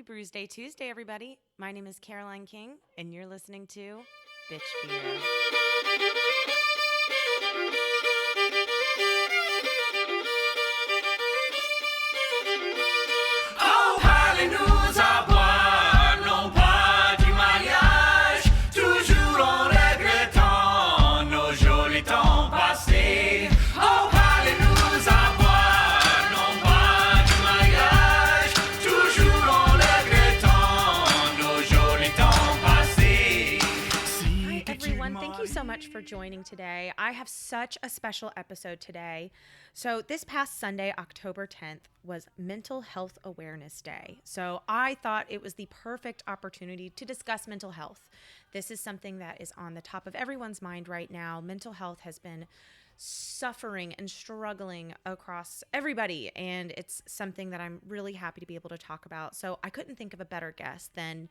Brews Day Tuesday, everybody. My name is Caroline King, and you're listening to Bitch Beer. Oh, parlez nous à boire, non pas du mariage, toujours en regrettant nos jolis temps passés. Oh, parlez nous à boire, non pas du mariage, toujours en regrettant nos jolis temps passés. Hi, everyone. Thank you so much for joining today. I have such a special episode today. So this past Sunday, October 10th, was Mental Health Awareness Day. So I thought it was the perfect opportunity to discuss mental health. This is something that is on the top of everyone's mind right now. Mental health has been suffering and struggling across everybody, and it's something that I'm really happy to be able to talk about. So I couldn't think of a better guest than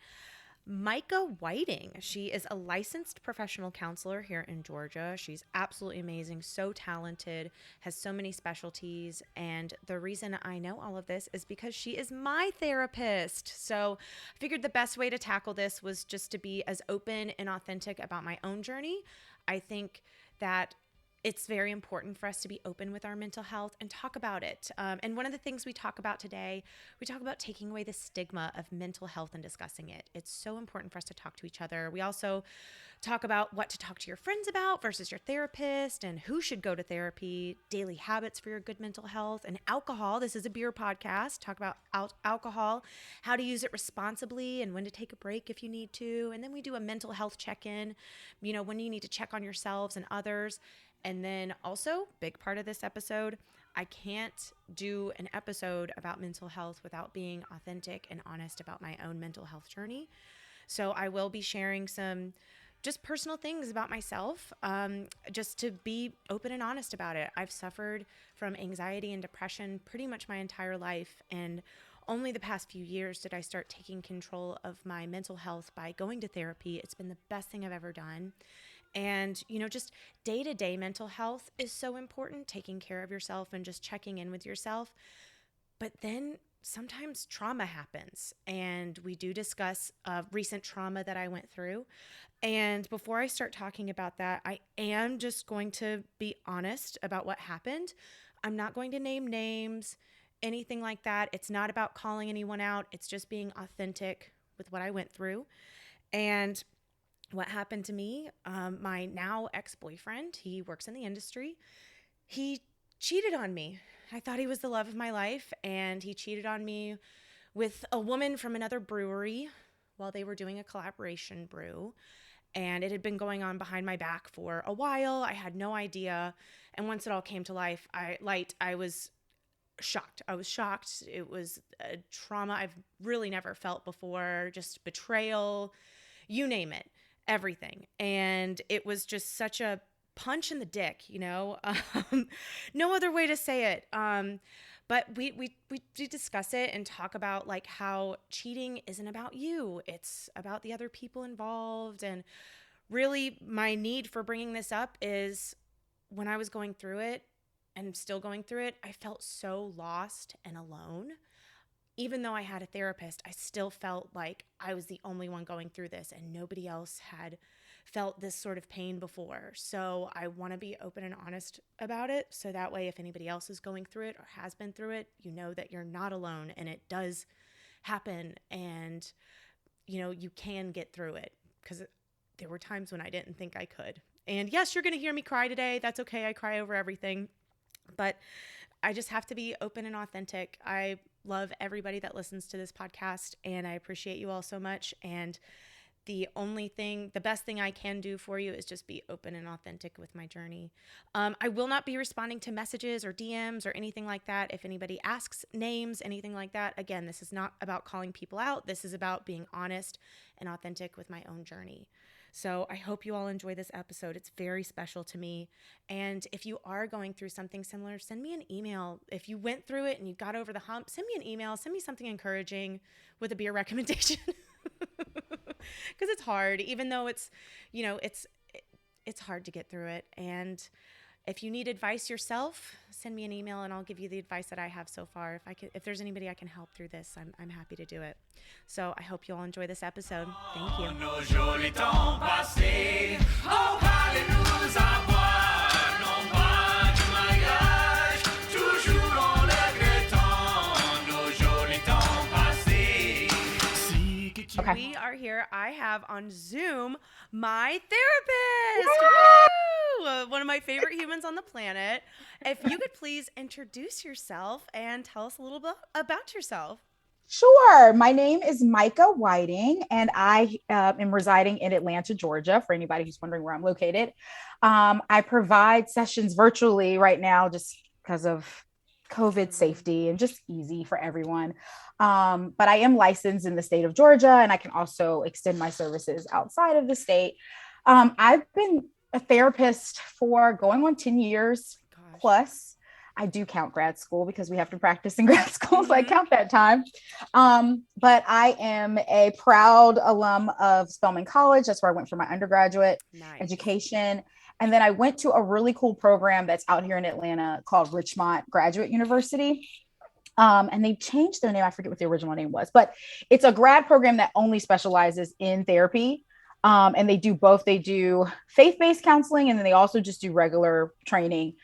Micah Whiting. She is a licensed professional counselor here in Georgia. She's absolutely amazing, so talented, has so many specialties. And the reason I know all of this is because she is my therapist. So I figured the best way to tackle this was just to be as open and authentic about my own journey. I think that it's very important for us to be open with our mental health and talk about it. And one of the things we talk about today, we talk about taking away the stigma of mental health and discussing it. It's so important for us to talk to each other. We also talk about what to talk to your friends about versus your therapist, and who should go to therapy, daily habits for your good mental health, and alcohol. This is a beer podcast. Talk about alcohol, how to use it responsibly, and when to take a break if you need to. And then we do a mental health check-in, when you need to check on yourselves and others. And then also, big part of this episode, I can't do an episode about mental health without being authentic and honest about my own mental health journey. So I will be sharing some just personal things about myself, just to be open and honest about it. I've suffered from anxiety and depression pretty much my entire life, and only the past few years did I start taking control of my mental health by going to therapy. It's been the best thing I've ever done. And, just day-to-day mental health is so important, taking care of yourself and just checking in with yourself. But then sometimes trauma happens, and we do discuss recent trauma that I went through. And before I start talking about that, I am just going to be honest about what happened. I'm not going to name names, anything like that. It's not about calling anyone out. It's just being authentic with what I went through. And what happened to me, my now ex-boyfriend, he works in the industry. He cheated on me. I thought he was the love of my life, and he cheated on me with a woman from another brewery while they were doing a collaboration brew. And it had been going on behind my back for a while. I had no idea. And once it all came to light, I was shocked. I was shocked. It was a trauma I've really never felt before, just betrayal, you name it. Everything. And it was just such a punch in the dick, no other way to say it. But we discuss it and talk about like how cheating isn't about you. It's about the other people involved. And really my need for bringing this up is when I was going through it and still going through it, I felt so lost and alone. Even though I had a therapist, I still felt like I was the only one going through this, and nobody else had felt this sort of pain before. So I want to be open and honest about it, so that way if anybody else is going through it or has been through it, you know that you're not alone, and it does happen, and you can get through it, because there were times when I didn't think I could. And yes, you're going to hear me cry today. That's okay. I cry over everything. But I just have to be open and authentic. I love everybody that listens to this podcast, and I appreciate you all so much. And the best thing I can do for you is just be open and authentic with my journey. I will not be responding to messages or DMs or anything like that. If anybody asks names, anything like that, again, this is not about calling people out. This is about being honest and authentic with my own journey. So I hope you all enjoy this episode. It's very special to me. And if you are going through something similar, send me an email. If you went through it and you got over the hump, send me an email. Send me something encouraging with a beer recommendation. Because it's hard, even though it's hard to get through it. And if you need advice yourself, send me an email and I'll give you the advice that I have so far. If there's anybody I can help through this, I'm happy to do it. So I hope you all enjoy this episode. Thank you. Okay. We are here. I have on Zoom my therapist. Woo! One of my favorite humans on the planet. If you could please introduce yourself and tell us a little bit about yourself. Sure. My name is Micah Whiting, and I am residing in Atlanta, Georgia, for anybody who's wondering where I'm located. I provide sessions virtually right now just because of COVID safety and just easy for everyone. But I am licensed in the state of Georgia, and I can also extend my services outside of the state. I've been a therapist for going on 10 years plus. I do count grad school because we have to practice in grad school, so I count that time. But I am a proud alum of Spelman College. That's where I went for my undergraduate education. And then I went to a really cool program that's out here in Atlanta called Richmont Graduate University. And they changed their name. I forget what the original name was, but it's a grad program that only specializes in therapy. And they do both. They do faith-based counseling, and then they also just do regular training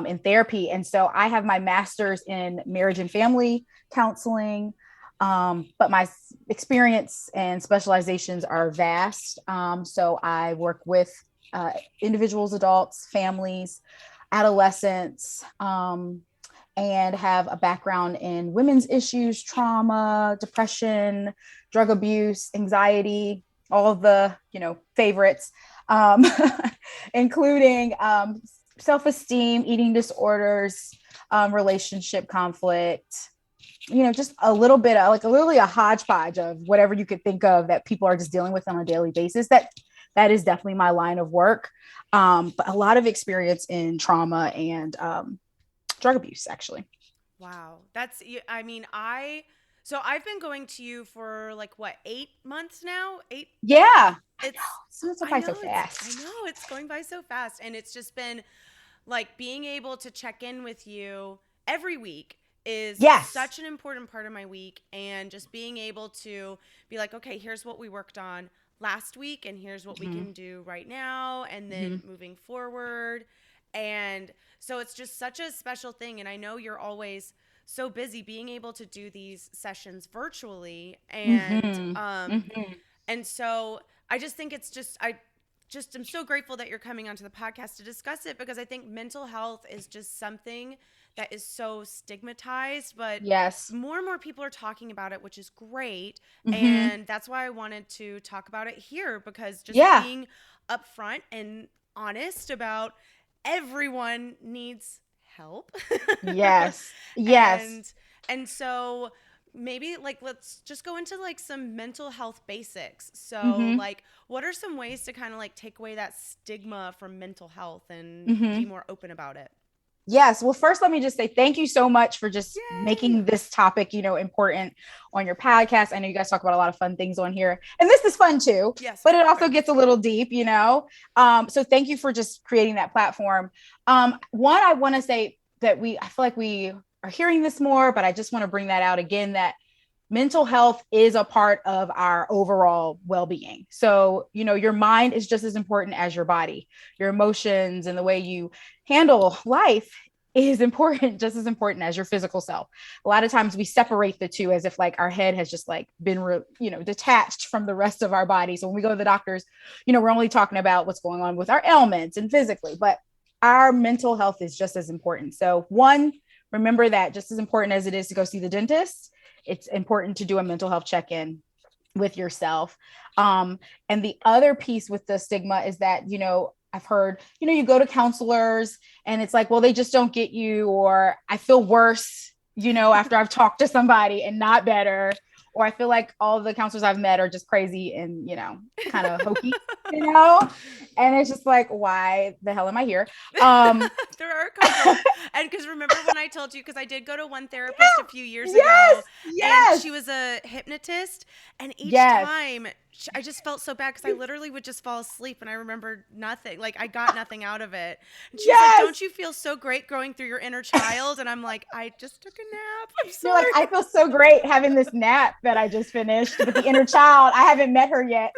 in therapy. And so I have my master's in marriage and family counseling, but my experience and specializations are vast. So I work with individuals, adults, families, adolescents, and have a background in women's issues, trauma, depression, drug abuse, anxiety, all of the, favorites, including self-esteem, eating disorders, relationship conflict, just a little bit of literally a hodgepodge of whatever you could think of that people are just dealing with on a daily basis. That is definitely my line of work. But a lot of experience in trauma and drug abuse, actually. Wow. So I've been going to you for 8 months now? Yeah. It's going by so fast. I know it's going by so fast. And it's just been being able to check in with you every week is such an important part of my week. And just being able to be okay, here's what we worked on last week and here's what we can do right now. And then moving forward. And so it's just such a special thing. And I know you're always so busy being able to do these sessions virtually. And, and so I just think I'm so grateful that you're coming onto the podcast to discuss it, because I think mental health is just something that is so stigmatized, but more and more people are talking about it, which is great. And that's why I wanted to talk about it here, because just being upfront and honest about everyone needs help. Yes. And so maybe let's just go into some mental health basics. So what are some ways to kind of take away that stigma from mental health and be more open about it? Yes. Well, first, let me just say thank you so much for just making this topic, important on your podcast. I know you guys talk about a lot of fun things on here, and this is fun too, but it also gets a little deep, so thank you for just creating that platform. One, I want to say that I feel like we are hearing this more, but I just want to bring that out again, that mental health is a part of our overall well-being. So, your mind is just as important as your body. Your emotions and the way you handle life is important, just as important as your physical self. A lot of times we separate the two as if our head has just been, detached from the rest of our body. So when we go to the doctors, we're only talking about what's going on with our ailments and physically, but our mental health is just as important. So one, remember that just as important as it is to go see the dentist, it's important to do a mental health check-in with yourself. And the other piece with the stigma is that, I've heard, you go to counselors and it's well, they just don't get you, or I feel worse, after I've talked to somebody and not better, or I feel like all the counselors I've met are just crazy and, kind of hokey. you know? And it's just like, why the hell am I here? There are a couple. And because remember when I told you, because I did go to one therapist a few years ago, and she was a hypnotist, and each time I just felt so bad because I literally would just fall asleep and I remembered nothing. Like I got nothing out of it. And she's like, don't you feel so great growing through your inner child? And I'm like, I just took a nap. I'm sorry. You're like, I feel so great having this nap that I just finished with the inner child. I haven't met her yet.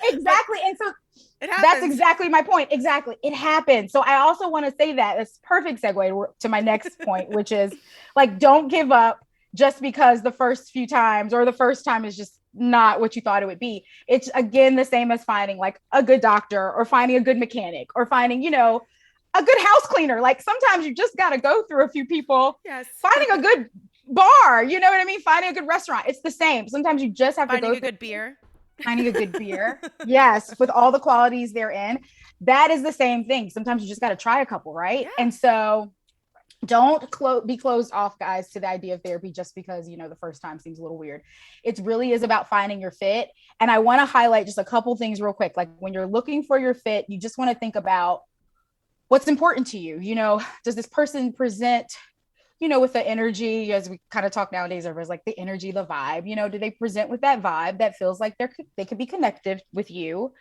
Exactly. And so that's exactly my point. Exactly. It happens. So I also want to say that it's perfect segue to my next point, which is like, don't give up just because the first few times or the first time is just not what you thought it would be. It's again, the same as finding like a good doctor or finding a good mechanic or finding, you know, a good house cleaner. Like sometimes you just got to go through a few people, finding a good bar, you know what I mean? Finding a good restaurant. It's the same. Sometimes you just have to go through a good beer. Finding a good beer. Yes. With all the qualities therein. That is the same thing. Sometimes you just got to try a couple. Right. Yeah. And so don't be closed off, guys, to the idea of therapy just because, you know, the first time seems a little weird. It really is about finding your fit. And I want to highlight just a couple things real quick. Like when you're looking for your fit, you just want to think about what's important to you. You know, does this person present, you know, with the energy, as we kind of talk nowadays, everyone's like the energy, the vibe, you know, do they present with that vibe that feels like they could be connected with you?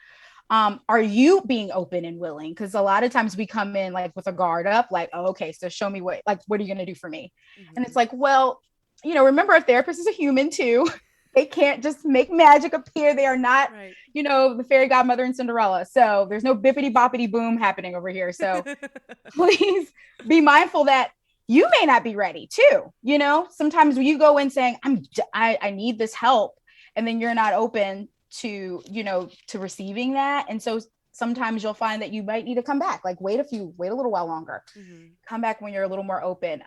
Are you being open and willing? Because a lot of times we come in like with a guard up, like, oh, okay, so show me what are you going to do for me? Mm-hmm. And it's like, well, you know, remember a therapist is a human too. They can't just make magic appear. They are not, you know, the fairy godmother and Cinderella. So there's no bippity boppity boom happening over here. So please be mindful that you may not be ready too. You know, sometimes when you go in saying, I need this help, and then you're not open to, you know, to receiving that. And so sometimes you'll find that you might need to come back, like wait a little while longer, come back when you're a little more open.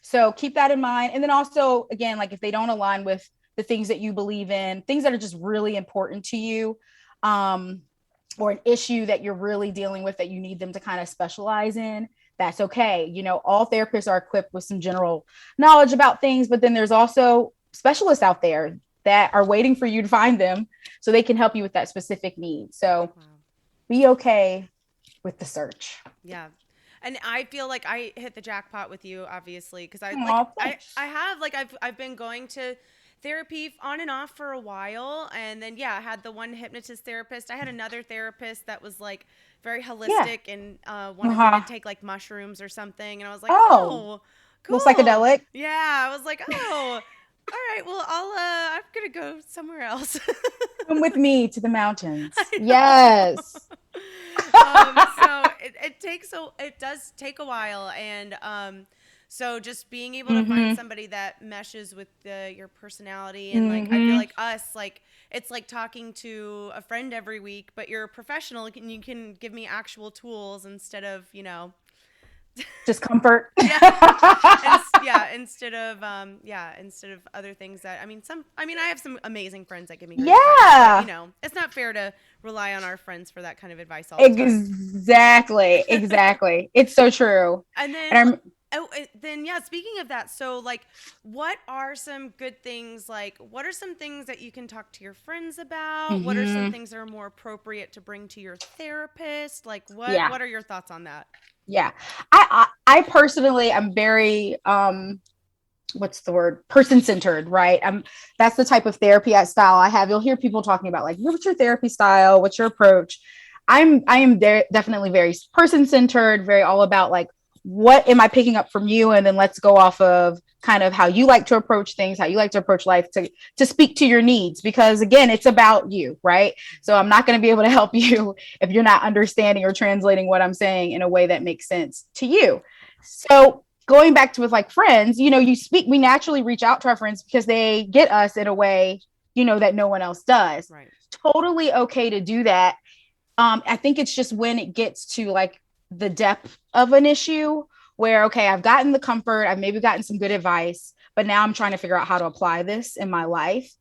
So keep that in mind. And then also, again, like if they don't align with the things that you believe in, things that are just really important to you, or an issue that you're really dealing with that you need them to kind of specialize in, that's okay. You know, all therapists are equipped with some general knowledge about things, but then there's also specialists out there that are waiting for you to find them so they can help you with that specific need. So be okay with the search. Yeah. And I feel like I hit the jackpot with you, obviously, because I have like I've been going to therapy on and off for a while, and then I had the one hypnotist therapist. I had another therapist that was like very holistic and wanted me to take like mushrooms or something, and I was like, oh cool, psychedelic. Yeah, I was like, oh. All right, well, I'm going to go somewhere else. Come with me to the mountains. Yes. So it does take a while. And so just being able to find somebody that meshes with your personality. And like, I feel like us, like, it's like talking to a friend every week, but you're a professional and you can give me actual tools instead of, you know, just comfort. Instead of other things that, I have some amazing friends that give me advice, but, you know, it's not fair to rely on our friends for that kind of advice all the time. Exactly. It's so true. And then, speaking of that, so like, what are some good things? Like, what are some things that you can talk to your friends about? What are some things that are more appropriate to bring to your therapist? Like, what are your thoughts on that? Yeah, I personally am very, what's the word? Person-centered, right? That's the type of therapy style I have. You'll hear people talking about like, what's your therapy style? What's your approach? I am definitely very person-centered, very all about like, what am I picking up from you? And then let's go off of kind of how you like to approach things, how you like to approach life to speak to your needs, because again, it's about you, right? So I'm not going to be able to help you if you're not understanding or translating what I'm saying in a way that makes sense to you. So going back to with like friends, you know, we naturally reach out to our friends because they get us in a way, you know, that no one else does. Right. Totally okay to do that. I think it's just when it gets to like the depth of an issue where, okay, I've gotten the comfort, I've maybe gotten some good advice, but now I'm trying to figure out how to apply this in my life,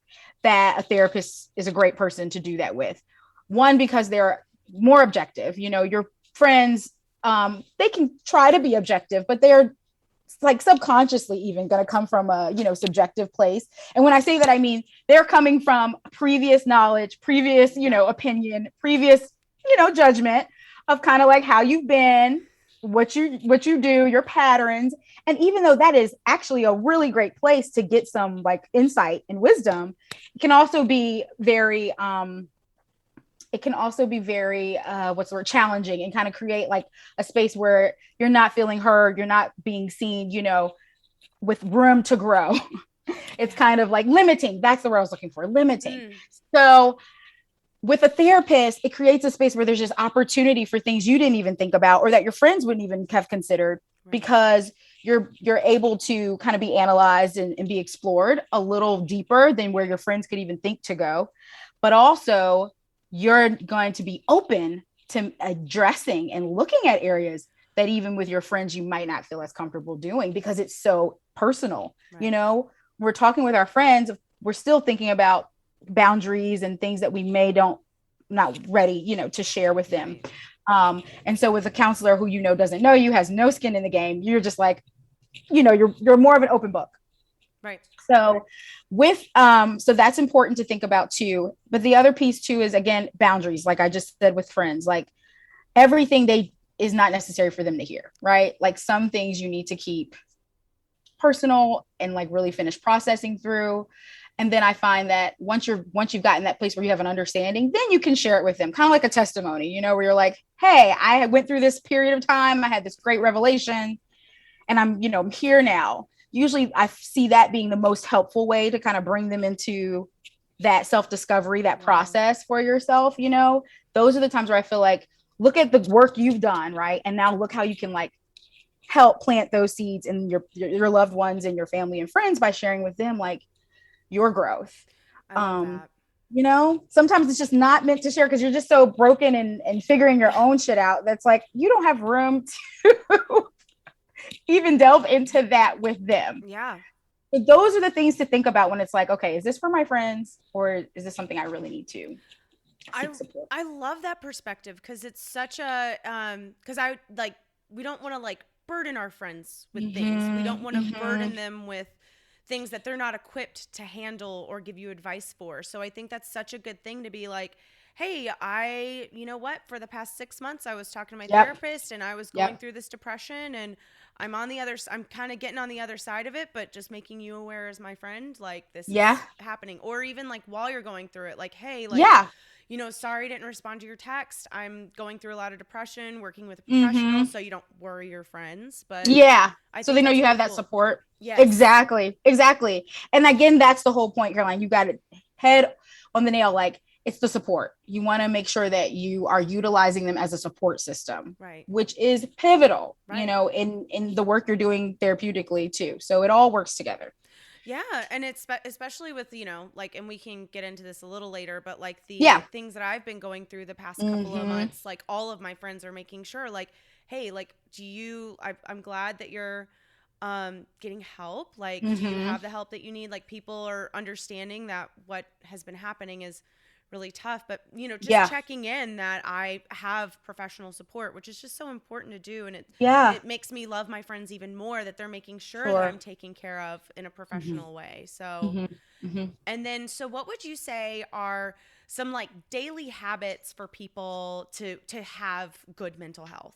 that a therapist is a great person to do that with. One, because they're more objective. You know, your friends, they can try to be objective, but they're like subconsciously even going to come from a, subjective place. And when I say that, I mean, they're coming from previous knowledge, previous, opinion, previous, judgment of kind of like how you've been, what you do, your patterns. And even though that is actually a really great place to get some like insight and wisdom, it can also be very, what's the word, challenging, and kind of create like a space where you're not feeling heard, you're not being seen, with room to grow. It's kind of like limiting. That's the word I was looking for, limiting. So with a therapist, it creates a space where there's just opportunity for things you didn't even think about, or that your friends wouldn't even have considered, because you're able to kind of be analyzed and be explored a little deeper than where your friends could even think to go. But also, you're going to be open to addressing and looking at areas that even with your friends, you might not feel as comfortable doing, because it's so personal. Right. We're talking with our friends, we're still thinking about boundaries and things that we not ready, to share with them. And so with a counselor who, doesn't know you, has no skin in the game, you're just like, you're more of an open book. Right. So so that's important to think about too. But the other piece too is, again, boundaries. Like I just said with friends, like everything is not necessary for them to hear, right? Like some things you need to keep personal and like really finish processing through. And then I find that once you've gotten that place where you have an understanding, then you can share it with them, kind of like a testimony, where you're like, hey, I went through this period of time, I had this great revelation, and I'm here now. Usually I see that being the most helpful way to kind of bring them into that self-discovery, that process for yourself. Those are the times where I feel like, look at the work you've done, right? And now look how you can like help plant those seeds in your loved ones and your family and friends by sharing with them like your growth. Sometimes it's just not meant to share because you're just so broken and figuring your own shit out. That's like, you don't have room to even delve into that with them. Yeah. So those are the things to think about when it's like, okay, is this for my friends, or is this something I really need to seek support? I love that perspective, because it's such a because we don't want to like burden our friends with things. We don't want to burden them with things that they're not equipped to handle or give you advice for. So I think that's such a good thing to be like, hey, you know what? For the past 6 months, I was talking to my therapist, and I was going through this depression, and I'm kind of getting on the other side of it, but just making you aware as my friend, like this is happening. Or even like while you're going through it, like, hey, like, sorry I didn't respond to your text. I'm going through a lot of depression, working with a professional, so you don't worry your friends. But so they know you have that support. Yes. Exactly. And again, that's the whole point, Caroline. You got it head on the nail. Like, it's the support. You want to make sure that you are utilizing them as a support system, right? Which is pivotal, in the work you're doing therapeutically too. So it all works together. Yeah. And it's especially with, like, and we can get into this a little later, but like the things that I've been going through the past couple of months, like all of my friends are making sure, like, hey, like, I'm glad that you're getting help. Like, do you have the help that you need? Like, people are understanding that what has been happening is really tough, but just checking in that I have professional support, which is just so important to do. And it makes me love my friends even more that they're making sure that I'm taken care of in a professional way. So, and then, so what would you say are some like daily habits for people to have good mental health?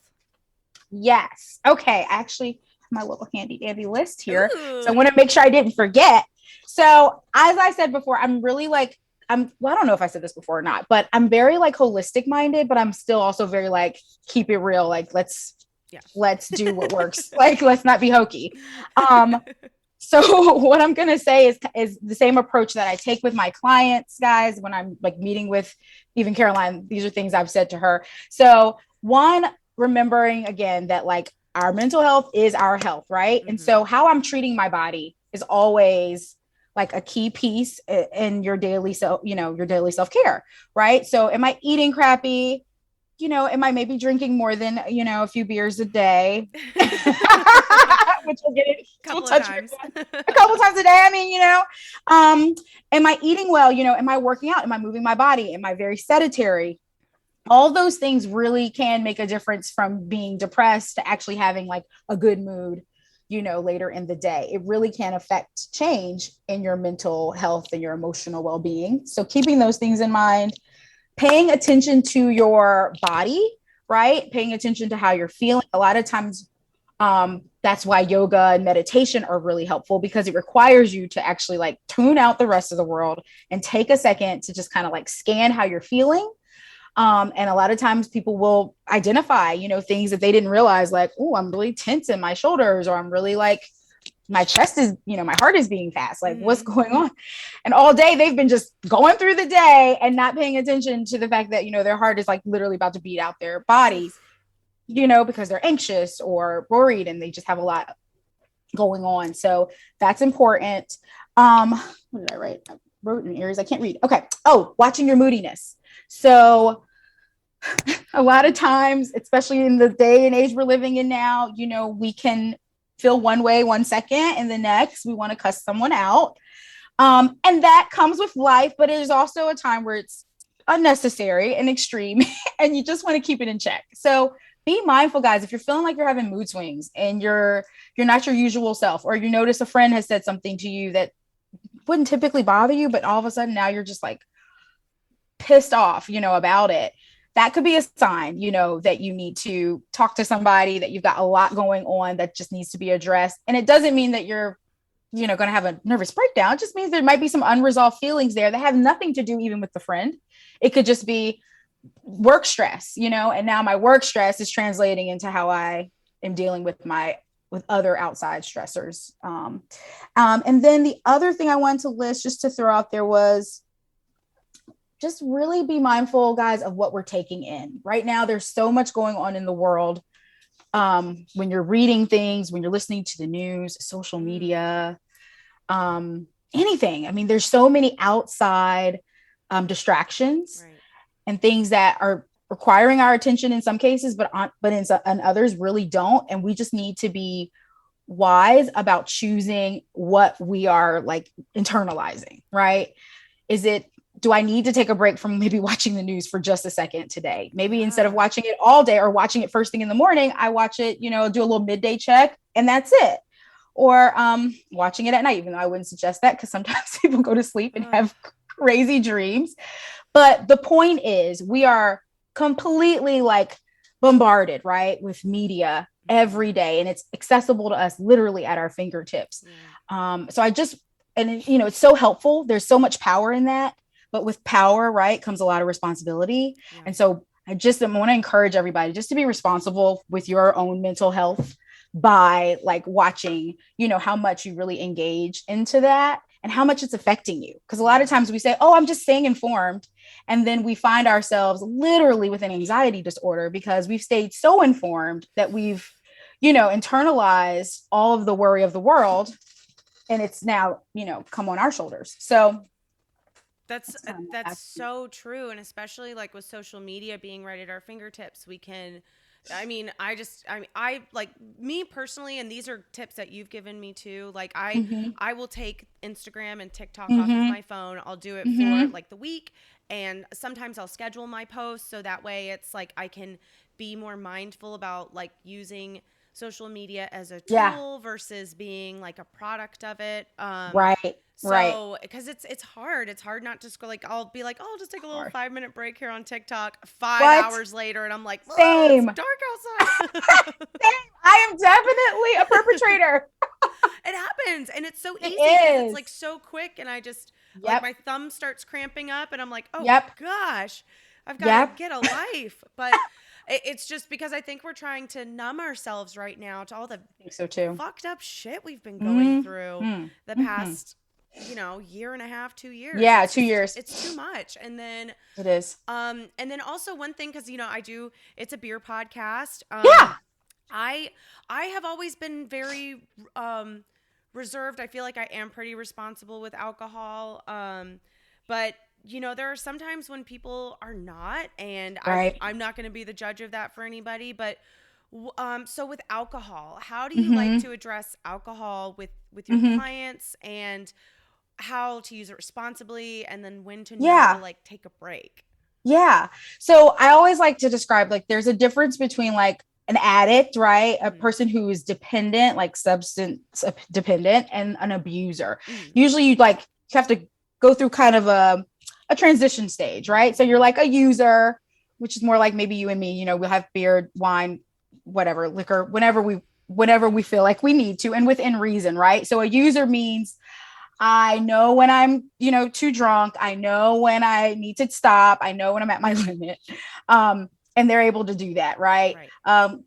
Yes. Okay. Actually, my little handy dandy list here. Ooh. So I want to make sure I didn't forget. So as I said before, I'm really like, I don't know if I said this before or not, but I'm very like holistic minded, but I'm still also very like, keep it real. Like, let's do what works. Like, let's not be hokey. So what I'm going to say is the same approach that I take with my clients, guys, when I'm like meeting with even Caroline. These are things I've said to her. So one, remembering again that like our mental health is our health, right? And so how I'm treating my body is always like a key piece in your daily self-care, right? So am I eating crappy? Am I maybe drinking more than, a few beers a day? Which we'll get it a couple times a day. I mean, am I eating well? Am I working out? Am I moving my body? Am I very sedentary? All those things really can make a difference from being depressed to actually having like a good mood. later in the day. It really can affect change in your mental health and your emotional well-being. So keeping those things in mind, paying attention to your body, right? Paying attention to how you're feeling. A lot of times, that's why yoga and meditation are really helpful, because it requires you to actually like tune out the rest of the world and take a second to just kind of like scan how you're feeling. And a lot of times people will identify, things that they didn't realize, like, oh, I'm really tense in my shoulders, or I'm really like, my chest is, my heart is beating fast. Like, what's going on? And all day they've been just going through the day and not paying attention to the fact that, their heart is like literally about to beat out their bodies, because they're anxious or worried and they just have a lot going on. So that's important. What did I write? I wrote in areas I can't read. Okay. Oh, watching your moodiness. So a lot of times, especially in the day and age we're living in now, we can feel one way 1 second and the next we want to cuss someone out. And that comes with life, but it is also a time where it's unnecessary and extreme and you just want to keep it in check. So be mindful, guys. If you're feeling like you're having mood swings and you're not your usual self, or you notice a friend has said something to you that wouldn't typically bother you, but all of a sudden now you're just like pissed off, about it. That could be a sign, that you need to talk to somebody, that you've got a lot going on that just needs to be addressed. And it doesn't mean that you're, going to have a nervous breakdown. It just means there might be some unresolved feelings there that have nothing to do even with the friend. It could just be work stress, and now my work stress is translating into how I am dealing with other outside stressors. And then the other thing I wanted to list, just to throw out there, was just really be mindful, guys, of what we're taking in. Right now, there's so much going on in the world. When you're reading things, when you're listening to the news, social media, anything. I mean, there's so many outside distractions, right, and things that are requiring our attention in some cases, but in others really don't. And we just need to be wise about choosing what we are like internalizing, right? Do I need to take a break from maybe watching the news for just a second today? Maybe instead of watching it all day or watching it first thing in the morning, I watch it, do a little midday check and that's it. Or watching it at night, even though I wouldn't suggest that because sometimes people go to sleep and have crazy dreams. But the point is, we are completely like bombarded, right, with media every day, and it's accessible to us literally at our fingertips. So it's so helpful. There's so much power in that. But with power, right, comes a lot of responsibility. Yeah. And so I want to encourage everybody just to be responsible with your own mental health by like watching, how much you really engage into that and how much it's affecting you. Because a lot of times we say, oh, I'm just staying informed. And then we find ourselves literally with an anxiety disorder because we've stayed so informed that we've, internalized all of the worry of the world. And it's now, come on our shoulders. So that's so true. And especially like with social media being right at our fingertips, I like me personally, and these are tips that you've given me too. Like I will take Instagram and TikTok off of my phone. I'll do it for like the week. And sometimes I'll schedule my posts. So that way it's like, I can be more mindful about like using social media as a tool versus being like a product of it. Right. So, because it's hard. It's hard not to go like, I'll be like, oh, I'll just take a little 5-minute break here on TikTok. 5 hours later, and I'm like, same. It's dark outside. Same. I am definitely a perpetrator. It happens, and it's so easy. It's like so quick, and I just like my thumb starts cramping up, and I'm like, oh gosh, I've got to get a life. But it's just because I think we're trying to numb ourselves right now to all the fucked up shit we've been going through the past. Year and a half, 2 years. Yeah, 2 years. It's too much. And then it is. And then also one thing, because it's a beer podcast. I have always been very reserved. I feel like I am pretty responsible with alcohol. But there are some times when people are not, and I'm not going to be the judge of that for anybody. But so with alcohol, how do you like to address alcohol with your clients, and how to use it responsibly, and then when to know to like take a break? Yeah. So I always like to describe, like, there's a difference between like an addict, right? A person who is dependent, like substance dependent, and an abuser. Usually you have to go through kind of a transition stage, right? So you're like a user, which is more like maybe you and me, we'll have beer, wine, whatever, liquor, whenever we feel like we need to, and within reason, right? So a user means I know when I'm, too drunk. I know when I need to stop. I know when I'm at my limit. And they're able to do that, right?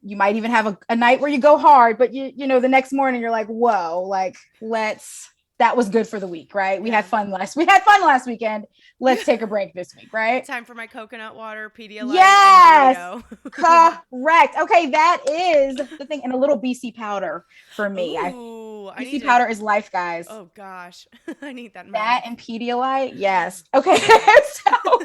You might even have a night where you go hard, but the next morning you're like, whoa, like that was good for the week, right? We had fun last weekend. Let's take a break this week, right? Time for my coconut water, Pedialyte, yes, and burrito. Correct. Okay, that is the thing. And a little BC powder for me. Ooh, BC powder is life, guys. Oh gosh, I need that. That and Pedialyte, yes. Okay, so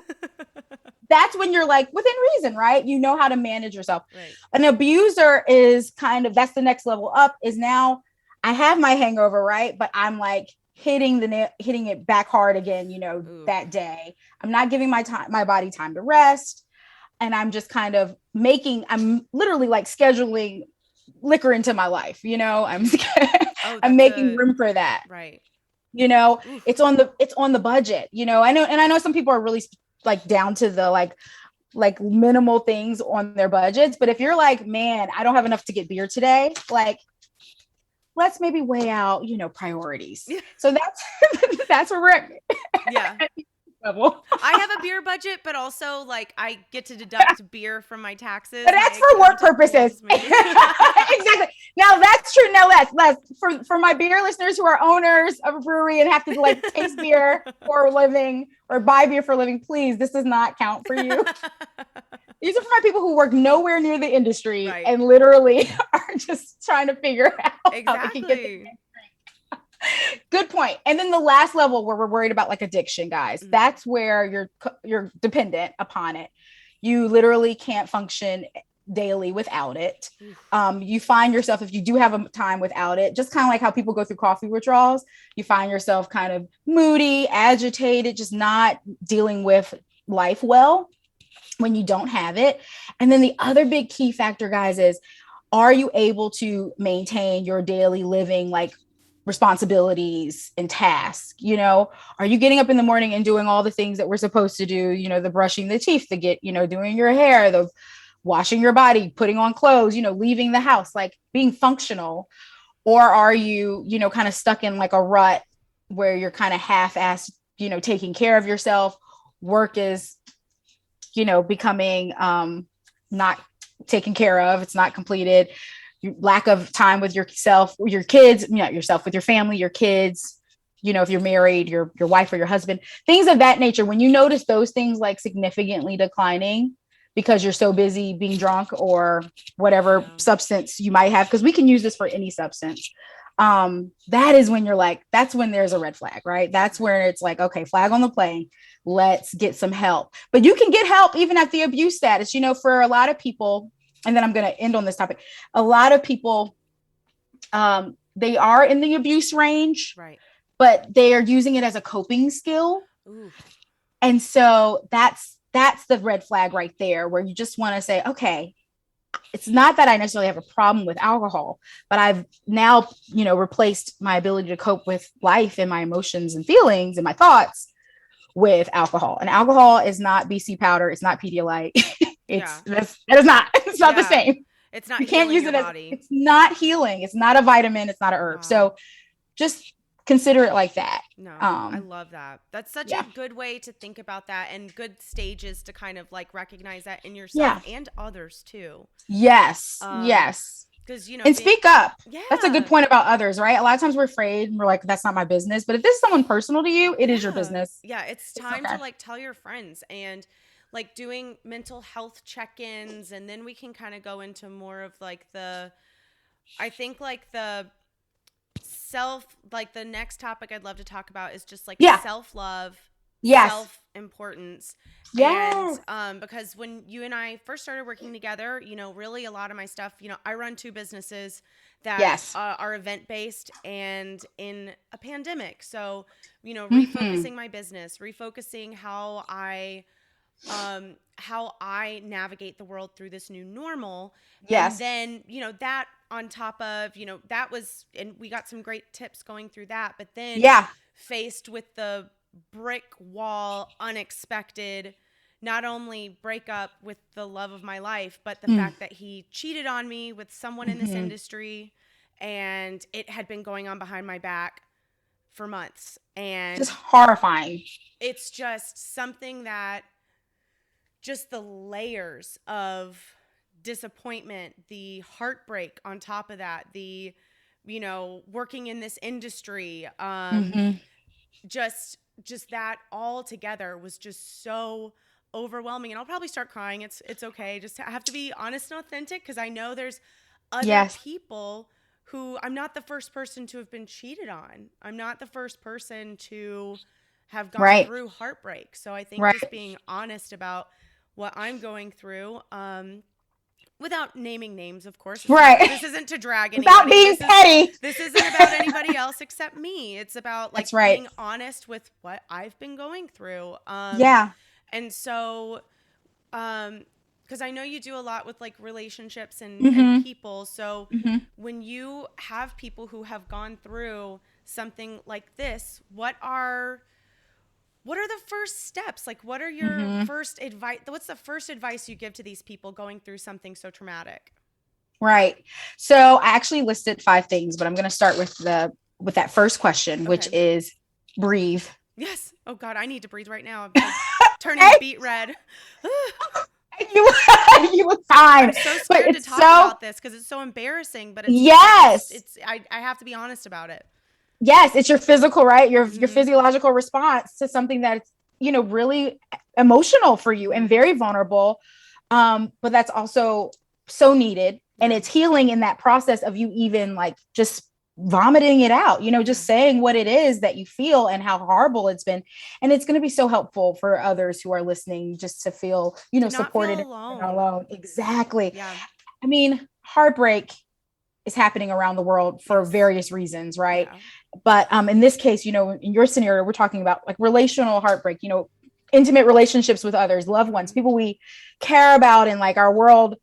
that's when you're like within reason, right? You know how to manage yourself. Right. An abuser is that's the next level up. Is now I have my hangover, right? But I'm like hitting it back hard again, that day. I'm not giving my body time to rest. And I'm just kind of I'm literally like scheduling liquor into my life, I'm making room for that. Right. It's on the budget, I know some people are really like down to the like minimal things on their budgets. But if you're like, man, I don't have enough to get beer today, like, let's maybe weigh out, priorities. So that's where we're at. Yeah. Level. I have a beer budget, but also like I get to deduct beer from my taxes. But that's for work purposes. Exactly. Now that's true. Now that's for my beer listeners who are owners of a brewery and have to like taste beer for a living or buy beer for a living. Please, this does not count for you. These are for my people who work nowhere near the industry and literally are just trying to figure out how they can get the Good point. And then the last level where we're worried about like addiction, guys, that's where you're dependent upon it. You literally can't function daily without it. You find yourself, if you do have a time without it, just kind of like how people go through coffee withdrawals, you find yourself kind of moody, agitated, just not dealing with life well when you don't have it. And then the other big key factor, guys, is are you able to maintain your daily living, like responsibilities and tasks? Are you getting up in the morning and doing all the things that we're supposed to do, the brushing the teeth, doing your hair, the washing your body, putting on clothes, leaving the house, like being functional? Or are you, kind of stuck in like a rut where you're kind of half-assed, taking care of yourself? Work is, becoming not taken care of. It's not completed. Lack of time with yourself, your kids, not yourself, with your family, your kids, if you're married, your wife or your husband, things of that nature. When you notice those things like significantly declining because you're so busy being drunk or whatever substance you might have, because we can use this for any substance. That is when you're like, that's when there's a red flag, right? That's where it's like, okay, flag on the plane, let's get some help. But you can get help even at the abuse status, for a lot of people. And then I'm going to end on this topic. A lot of people, they are in the abuse range, right? But they are using it as a coping skill. Ooh. And so that's the red flag right there, where you just want to say, okay, it's not that I necessarily have a problem with alcohol, but I've now, replaced my ability to cope with life and my emotions and feelings and my thoughts with alcohol. And alcohol is not BC powder. It's not Pedialyte. It's not the same. It's not. You can't use it as it's not healing. It's not a vitamin. It's not an herb. Wow. So just consider it like that. No, I love that. That's such a good way to think about that, and good stages to kind of like recognize that in yourself and others too. Yes. Yes. Because and speak up. Yeah. That's a good point about others, right? A lot of times we're afraid and we're like, that's not my business. But if this is someone personal to you, it is your business. Yeah, it's time to like tell your friends and like doing mental health check-ins, and then we can kind of go into more of like the next topic I'd love to talk about is just like self-love, self-importance. Yes. And because when you and I first started working together, really a lot of my stuff, I run 2 businesses that are event-based and in a pandemic. So, refocusing my business, refocusing how I how I navigate the world through this new normal. Yes. And then, that on top of, that was, and we got some great tips going through that. But then faced with the brick wall, unexpected, not only breakup with the love of my life, but the fact that he cheated on me with someone in this industry, and it had been going on behind my back for months. And just horrifying. It's just something that just the layers of disappointment, the heartbreak on top of that, the, working in this industry, just that all together was just so overwhelming. And I'll probably start crying. It's okay. Just I have to be honest and authentic, because I know there's other people who, I'm not the first person to have been cheated on. I'm not the first person to have gone through heartbreak. So I think just being honest about what I'm going through, without naming names, of course. This isn't to drag anybody. Without being petty. This isn't about anybody else except me. It's about being honest with what I've been going through. And so, because I know you do a lot with relationships and people. So when you have people who have gone through something like this, what are the first steps? What are your first advice? What's the first advice you give to these people going through something so traumatic? Right. So I actually listed 5 things, but I'm going to start with that first question, which is breathe. Yes. Oh God, I need to breathe right now. I'm turning beet red. You look fine. I'm so scared to talk about this because it's so embarrassing, but I have to be honest about it. Yes, it's your physical, right? Your physiological response to something that's, really emotional for you and very vulnerable. But that's also so needed. And it's healing in that process of you even just vomiting it out, just saying what it is that you feel and how horrible it's been. And it's going to be so helpful for others who are listening, just to feel, supported and alone. Exactly. Yeah. I mean, heartbreak is happening around the world for various reasons, right? Yeah. But in this case, in your scenario, we're talking about relational heartbreak, intimate relationships with others, loved ones, people we care about, and our world,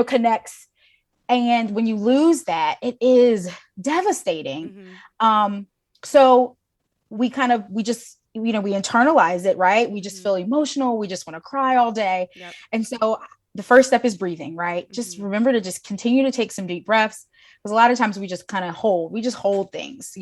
connects. And when you lose that, it is devastating. So we just, we internalize it, right? We just feel emotional. We just want to cry all day. Yep. And so the first step is breathing, right? Just remember to just continue to take some deep breaths. Because a lot of times we just kind of hold things,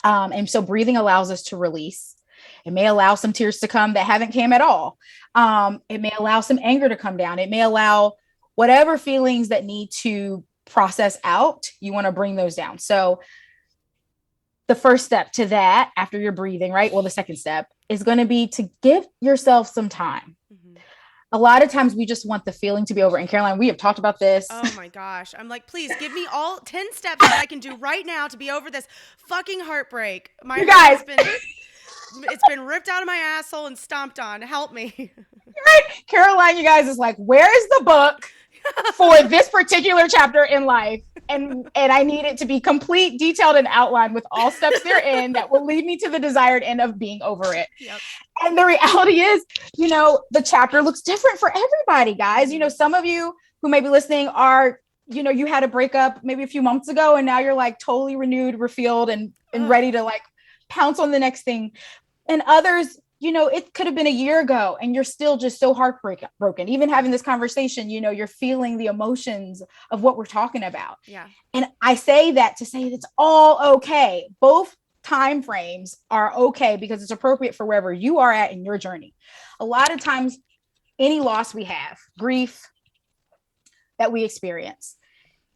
and so breathing allows us to release. It may allow some tears to come that haven't came at all. It may allow some anger to come down. It may allow whatever feelings that need to process out, you want to bring those down. So the first step to that, after you're breathing, right? Well, the second step is going to be to give yourself some time. A lot of times we just want the feeling to be over. And Caroline, we have talked about this. Oh my gosh. I'm please give me all 10 steps that I can do right now to be over this fucking heartbreak. My heart it's been ripped out of my asshole and stomped on. Help me. Right? Caroline, you guys, is where is the book for this particular chapter in life? And I need it to be complete, detailed, and outlined with all steps therein that will lead me to the desired end of being over it. Yep. And the reality is, the chapter looks different for everybody, guys. Some of you who may be listening are, you had a breakup maybe a few months ago, and now you're totally renewed, refilled, and ready to pounce on the next thing. And others, it could have been a year ago and you're still just so heartbroken. Even having this conversation, you're feeling the emotions of what we're talking about. Yeah. And I say that to say it's all okay. Both time frames are okay because it's appropriate for wherever you are at in your journey. A lot of times, any loss we have, grief that we experience,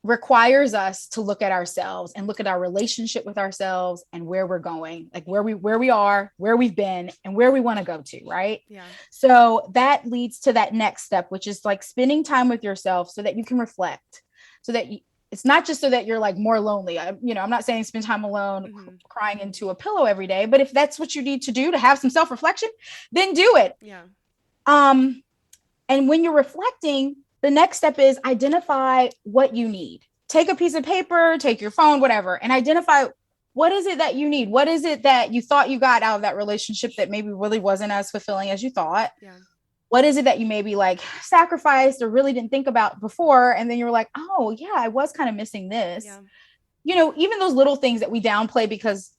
requires us to look at ourselves and look at our relationship with ourselves and where we're going, where we are, where we've been, and where we want to go to, right? Yeah. So that leads to that next step, which is spending time with yourself so that you can reflect, so that it's not just so that you're more lonely. I'm not saying spend time alone, crying into a pillow every day, but if that's what you need to do to have some self-reflection, then do it. Yeah. And when you're reflecting, the next step is identify what you need. Take a piece of paper, take your phone, whatever, and identify what is it that you need? What is it that you thought you got out of that relationship that maybe really wasn't as fulfilling as you thought? Yeah. What is it that you maybe like sacrificed or really didn't think about before? And then you're like, oh yeah, I was kind of missing this. Yeah. Even those little things that we downplay because,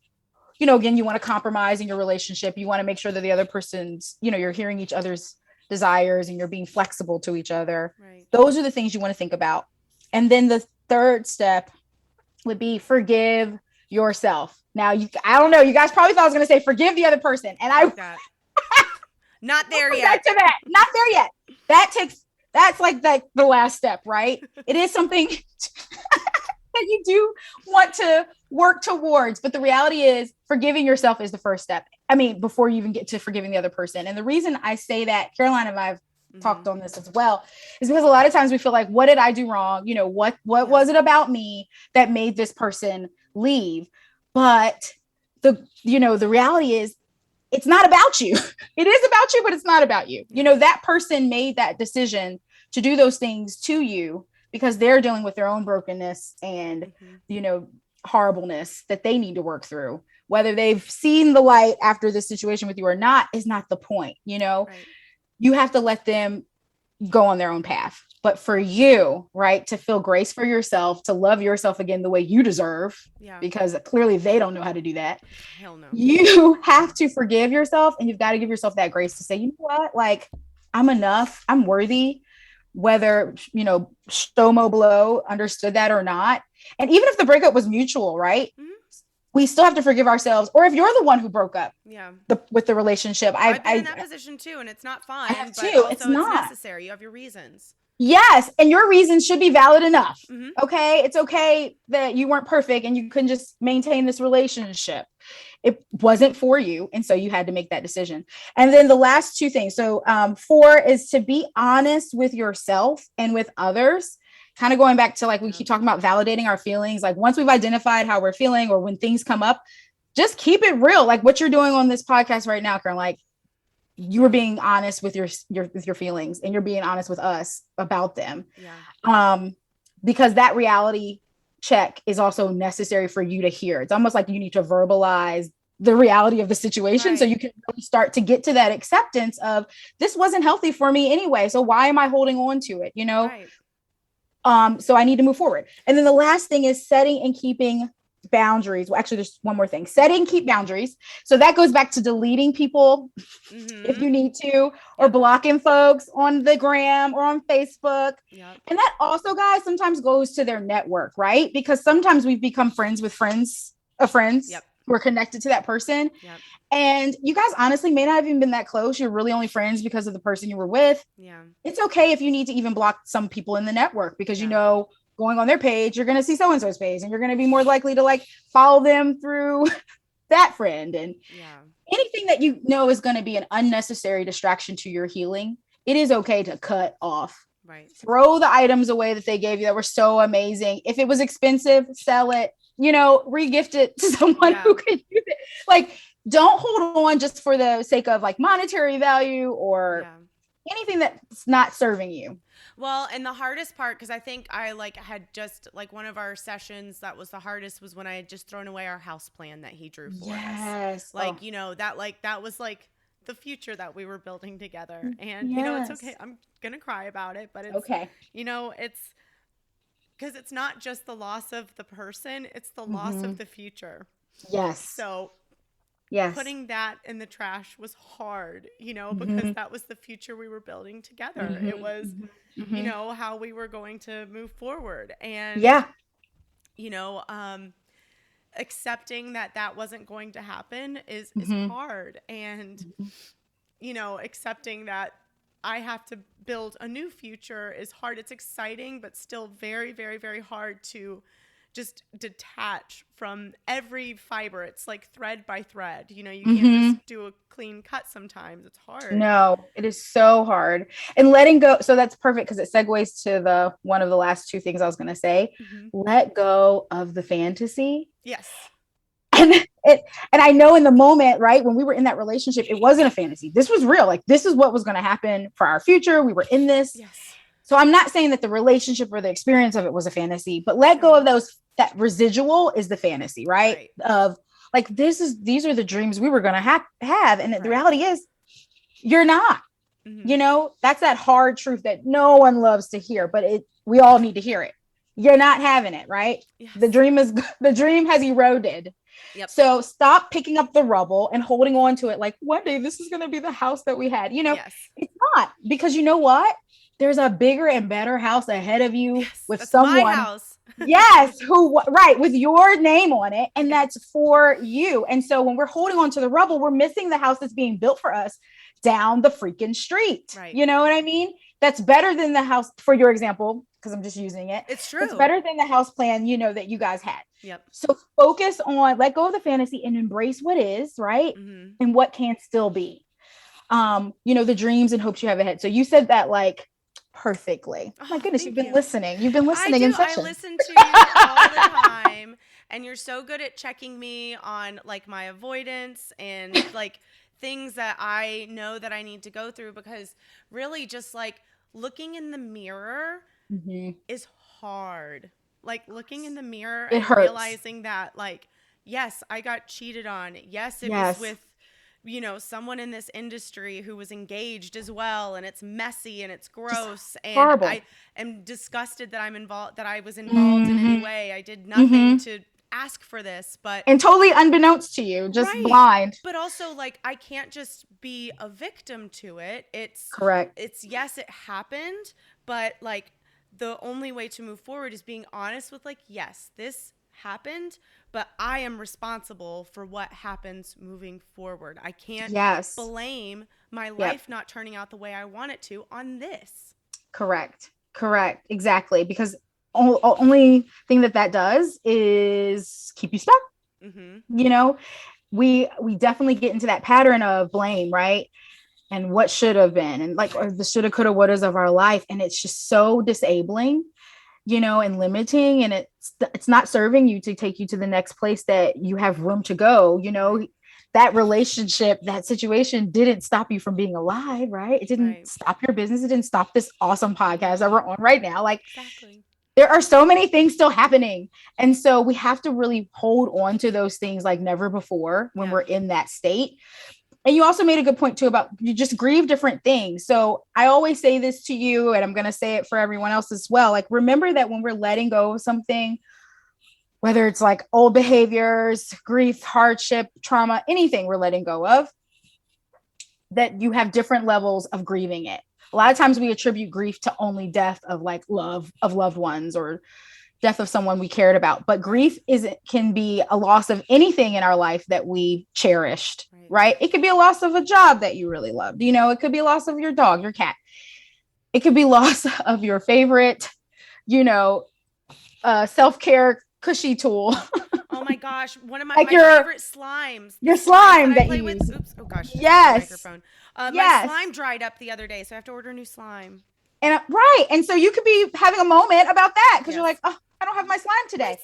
again, you want to compromise in your relationship. You want to make sure that the other person's, you're hearing each other's desires and you're being flexible to each other. Right. Those are the things you want to think about. And then the third step would be forgive yourself. Now, I don't know. You guys probably thought I was going to say forgive the other person. And not there yet. To that. Not there yet. That's like the last step, right? It is something that you do want to work towards. But the reality is forgiving yourself is the first step. I mean, before you even get to forgiving the other person. And the reason I say that, Caroline and I've talked on this as well, is because a lot of times we feel like, what did I do wrong? What was it about me that made this person leave? But the reality is it's not about you. It is about you, but it's not about you. That person made that decision to do those things to you because they're dealing with their own brokenness and, horribleness that they need to work through. Whether they've seen the light after this situation with you or not is not the point. Right. You have to let them go on their own path. But for you, right, to feel grace for yourself, to love yourself again the way you deserve, because clearly they don't know how to do that. Hell no. You have to forgive yourself, and you've got to give yourself that grace to say, you know what, like, I'm enough, I'm worthy, whether, Stomo Blow understood that or not. And even if the breakup was mutual, right, we still have to forgive ourselves. Or if you're the one who broke up with the relationship. I've been in that position too, and it's not fun. I have but too. Also it's not necessary. You have your reasons. Yes. And your reasons should be valid enough. Okay. It's okay that you weren't perfect and you couldn't just maintain this relationship. It wasn't for you. And so you had to make that decision. And then the last two things. So 4 is to be honest with yourself and with others. Kind of going back to we keep talking about validating our feelings. Like once we've identified how we're feeling or when things come up, just keep it real. Like what you're doing on this podcast right now, Karen, like you were being honest with your feelings and you're being honest with us about them. Because that reality check is also necessary for you to hear. It's almost like you need to verbalize the reality of the situation so you can really start to get to that acceptance of this wasn't healthy for me anyway. So why am I holding on to it? So I need to move forward. And then the last thing is setting and keeping boundaries. Well, actually, there's one more thing. Set and keep boundaries. So that goes back to deleting people if you need to, or blocking folks on the gram or on Facebook. And that also, guys, sometimes goes to their network, right? Because sometimes we've become friends with friends of friends who are connected to that person. And you guys honestly may not have even been that close. You're really only friends because of the person you were with. It's okay if you need to even block some people in the network because going on their page, you're going to see so-and-so's page and you're going to be more likely to follow them through that friend. And anything that is going to be an unnecessary distraction to your healing, it is okay to cut off. Throw the items away that they gave you that were so amazing. If it was expensive, sell it, re-gift it to someone who can use it. Don't hold on just for the sake of monetary value or anything that's not serving you. Well, and the hardest part, because I think I had just one of our sessions that was the hardest was when I had just thrown away our house plan that he drew for us. That was the future that we were building together. And, it's okay. I'm going to cry about it, but it's okay. It's because it's not just the loss of the person, it's the loss of the future. So putting that in the trash was hard, because that was the future we were building together. It was, how we were going to move forward. And, accepting that wasn't going to happen is hard. And, accepting that I have to build a new future is hard. It's exciting, but still very, very, very hard to just detach from every fiber. It's like thread by thread. You can't just do a clean cut sometimes. It's hard. No, it is so hard. And letting go. So that's perfect because it segues to one of the last two things I was going to say. Let go of the fantasy. Yes. And I know in the moment, right, when we were in that relationship, it wasn't a fantasy. This was real. This is what was going to happen for our future. We were in this. Yes. So I'm not saying that the relationship or the experience of it was a fantasy, but let go of that residual is the fantasy, right? Of these are the dreams we were going to have. And the reality is you're not. You know, that's that hard truth that no one loves to hear, but we all need to hear it. You're not having it, right? Yes. The dream has eroded. Yep. So stop picking up the rubble and holding on to it like one day this is going to be the house that we had. You know, Yes. It's not, because you know what? There's a bigger and better house ahead of you with that's someone. My house. Yes, right, with your name on it, and that's for you. And so when we're holding on to the rubble, we're missing the house that's being built for us down the freaking street. Right. You know what I mean? That's better than the house, for your example, because I'm just using it. It's true. It's better than the house plan, you know, that you guys had. Yep. So focus on, let go of the fantasy and embrace what is, right? And what can still be. You know, the dreams and hopes you have ahead. So you said that like perfectly. Oh my goodness, you've been listening. You've been listening in session. I listen to you all the time, and you're so good at checking me on like my avoidance and like things that I know that I need to go through, because really just like looking in the mirror is hard. Like looking in the mirror and realizing that like, yes, I got cheated on. Yes, it was with, you know, someone in this industry who was engaged as well, and it's messy and it's gross, and horrible. I am disgusted that I was involved in any way. I did nothing to ask for this, and totally unbeknownst to you, just blind. But also like, I can't just be a victim to it. It's correct. It's yes, it happened, but like the only way to move forward is being honest with like, yes, this happened, but I am responsible for what happens moving forward. I can't blame my life not turning out the way I want it to on this. Correct. Exactly. Because only thing that does is keep you stuck. You know, we definitely get into that pattern of blame, right? And what should have been, and like the shoulda, coulda, wouldas of our life. And it's just so disabling, you know, and limiting, and it's not serving you to take you to the next place that you have room to go. You know, that relationship, that situation didn't stop you from being alive, right? It didn't stop your business. It didn't stop this awesome podcast that we're on right now. Like, there are so many things still happening. And so we have to really hold on to those things like never before when we're in that state. And you also made a good point too about you just grieve different things. So I always say this to you, and I'm going to say it for everyone else as well. Like, remember that when we're letting go of something, whether it's like old behaviors, grief, hardship, trauma, anything we're letting go of, that you have different levels of grieving it. A lot of times we attribute grief to only death of like loved ones or death of someone we cared about. But grief can be a loss of anything in our life that we cherished, right? It could be a loss of a job that you really loved. You know, it could be a loss of your dog, your cat. It could be loss of your favorite, you know, self-care cushy tool. Oh my gosh, one of my like favorite slimes. Your slime that you use. Oops, oh gosh. Yes. Microphone. My slime dried up the other day, so I have to order new slime. And and so you could be having a moment about that because you're like, oh, I don't have my slime today.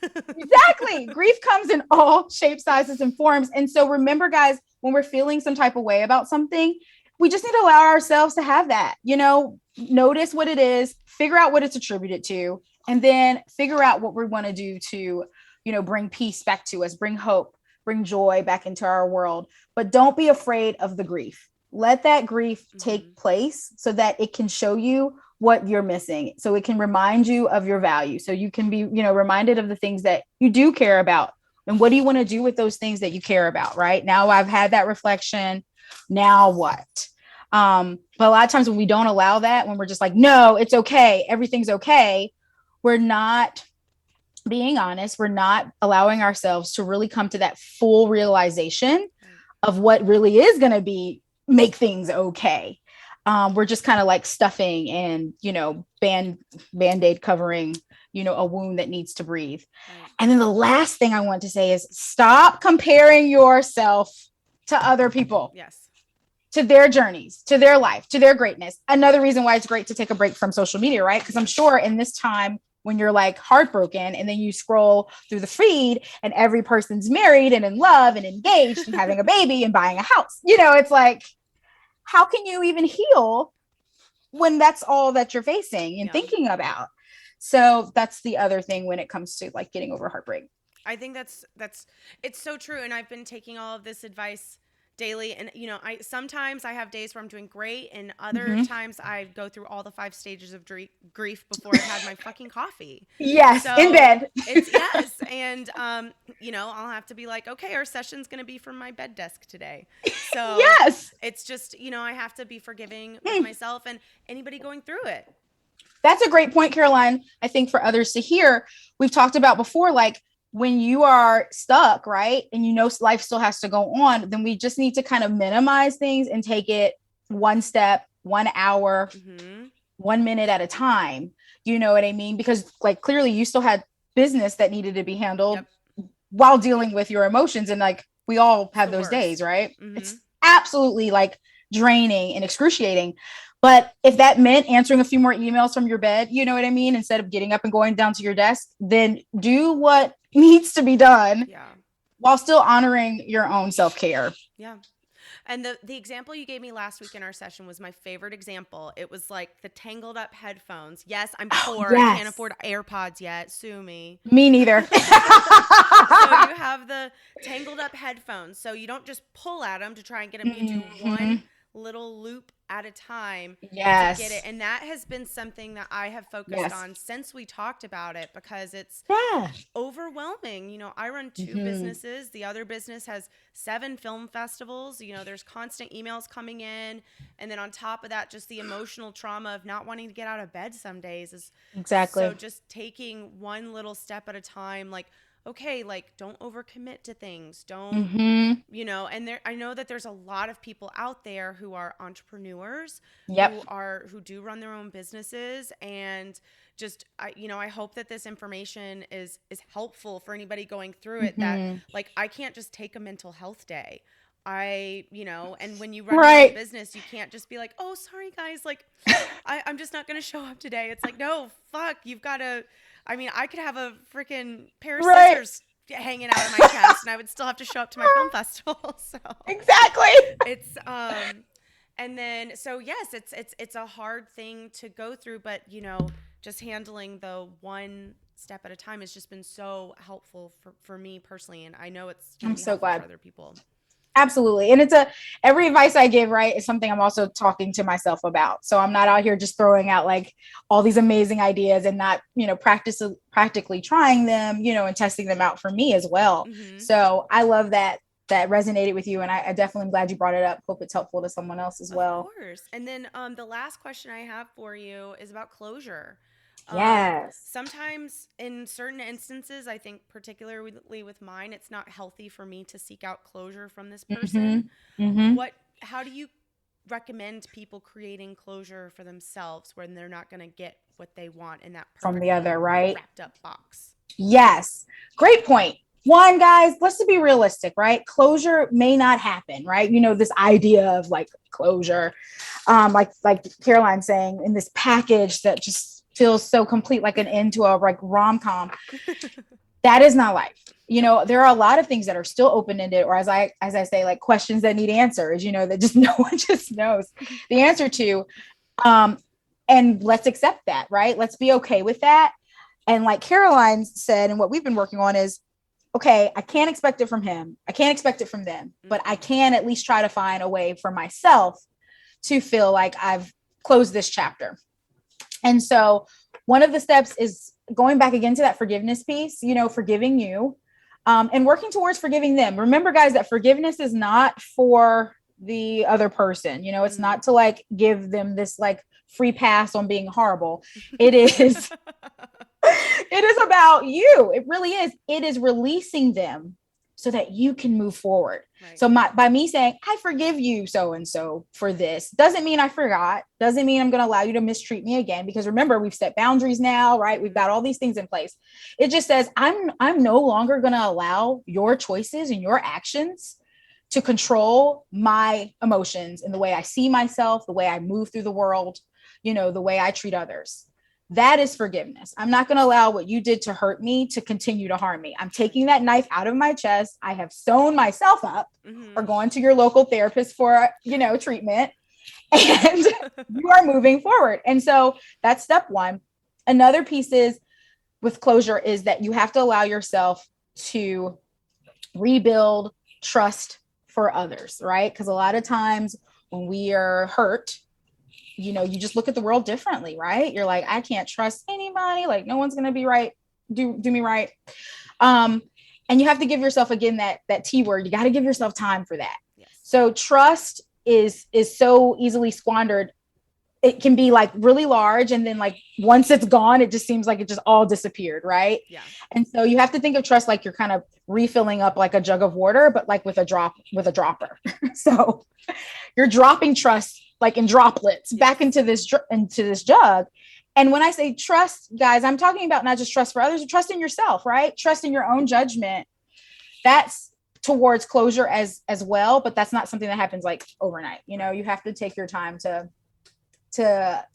My slime. Exactly. Grief comes in all shapes, sizes, and forms. And so remember, guys, when we're feeling some type of way about something, we just need to allow ourselves to have that, you know, notice what it is, figure out what it's attributed to, and then figure out what we want to do to, you know, bring peace back to us, bring hope, bring joy back into our world. But don't be afraid of the grief. Let that grief take place so that it can show you what you're missing. So it can remind you of your value. So you can be, you know, reminded of the things that you do care about. And what do you want to do with those things that you care about? Right now, I've had that reflection. Now what? But a lot of times when we don't allow that, when we're just like, no, it's okay, everything's okay, we're not being honest. We're not allowing ourselves to really come to that full realization of what really is going to make things okay. We're just kind of like stuffing and, you know, band-aid covering, you know, a wound that needs to breathe. And then the last thing I want to say is stop comparing yourself to other people. Yes. To their journeys, to their life, to their greatness. Another reason why it's great to take a break from social media, right? Because I'm sure in this time when you're like heartbroken and then you scroll through the feed and every person's married and in love and engaged and having a baby and buying a house, you know, it's like, how can you even heal when that's all that you're facing and thinking about? So that's the other thing when it comes to like getting over heartbreak. I think that's it's so true. And I've been taking all of this advice daily. And, I sometimes I have days where I'm doing great, and other times I go through all the 5 stages of grief before I've had my fucking coffee. Yes, So in bed. it's yes. And, I'll have to be like, okay, our session's going to be from my bed desk today. So Yes. it's just, I have to be forgiving with myself and anybody going through it. That's a great point, Caroline. I think for others to hear, we've talked about before, like when you are stuck, right? And life still has to go on, then we just need to kind of minimize things and take it one step, 1 hour, 1 minute at a time. You know what I mean? Because like clearly you still had business that needed to be handled while dealing with your emotions. And like we all have those days, right? It's absolutely like draining and excruciating. But if that meant answering a few more emails from your bed, you know what I mean? Instead of getting up and going down to your desk, then do what needs to be done while still honoring your own self-care. Yeah. And the example you gave me last week in our session was my favorite example. It was like the tangled up headphones. Yes, I'm poor. I can't afford AirPods yet. Sue me. Me neither. So you have the tangled up headphones. So you don't just pull at them to try and get them. You do one little loop at a time to get it. And that has been something that I have focused on since we talked about it, because it's overwhelming. I run 2 businesses. The other business has 7 film festivals. There's constant emails coming in. And then on top of that, just the emotional trauma of not wanting to get out of bed some days is so just taking one little step at a time, like, okay, like don't overcommit to things. Don't, and I know that there's a lot of people out there who are entrepreneurs, who do run their own businesses, and just, I hope that this information is helpful for anybody going through it, that like, I can't just take a mental health day. And when you run your own business, you can't just be like, oh, sorry guys, like I'm just not going to show up today. It's like, no, fuck, you've got to, I could have a freaking pair of scissors hanging out of my chest and I would still have to show up to my film festival. So exactly. It's, and then, so yes, it's a hard thing to go through, but just handling the one step at a time has just been so helpful for me personally. And I know I'm so glad for other people. Absolutely. And every advice I give, right, is something I'm also talking to myself about. So I'm not out here just throwing out like all these amazing ideas and not, practically trying them, and testing them out for me as well. So I love that resonated with you. And I definitely am glad you brought it up. Hope it's helpful to someone else as well. Of course. And then the last question I have for you is about closure. Yes. Sometimes in certain instances, I think particularly with mine, it's not healthy for me to seek out closure from this person. How do you recommend people creating closure for themselves when they're not going to get what they want in that from the other, right? Wrapped up box? Yes. Great point. One, guys, let's be realistic, right? Closure may not happen, right? This idea of like closure, like Caroline saying, in this package that just feels so complete, like an end to a like rom-com. That is not life. There are a lot of things that are still open-ended, or as I say, like questions that need answers, that just no one just knows the answer to. And let's accept that, right? Let's be okay with that. And like Caroline said, and what we've been working on is, okay, I can't expect it from him. I can't expect it from them, but I can at least try to find a way for myself to feel like I've closed this chapter. And so one of the steps is going back again to that forgiveness piece, forgiving you, and working towards forgiving them. Remember, guys, that forgiveness is not for the other person. It's not to like give them this like free pass on being horrible. It is, it is about you. It really is. It is releasing them so that you can move forward. Right. So by me saying, I forgive you so-and-so for this, doesn't mean I forgot, doesn't mean I'm going to allow you to mistreat me again. Because remember, we've set boundaries now, right? We've got all these things in place. It just says, I'm no longer going to allow your choices and your actions to control my emotions and the way I see myself, the way I move through the world, the way I treat others. That is forgiveness. I'm not going to allow what you did to hurt me to continue to harm me. I'm taking that knife out of my chest. I have sewn myself up, or going to your local therapist for, treatment, and you are moving forward. And so that's step one. Another piece is with closure is that you have to allow yourself to rebuild trust for others, right? Because a lot of times when we are hurt, you know, you just look at the world differently, right? You're like, I can't trust anybody. Like, no one's going to be right. Do me right. And you have to give yourself, again, that T word. You got to give yourself time for that. Yes. So trust is so easily squandered. It can be like really large. And then like, once it's gone, it just seems like it just all disappeared. Right. Yeah. And so you have to think of trust like you're kind of refilling up like a jug of water, but like with a dropper. So you're dropping trust like in droplets back into this jug. And when I say trust, guys, I'm talking about not just trust for others, but trust in yourself, right? Trust in your own judgment. That's towards closure as well, but that's not something that happens like overnight. You know, you have to take your time to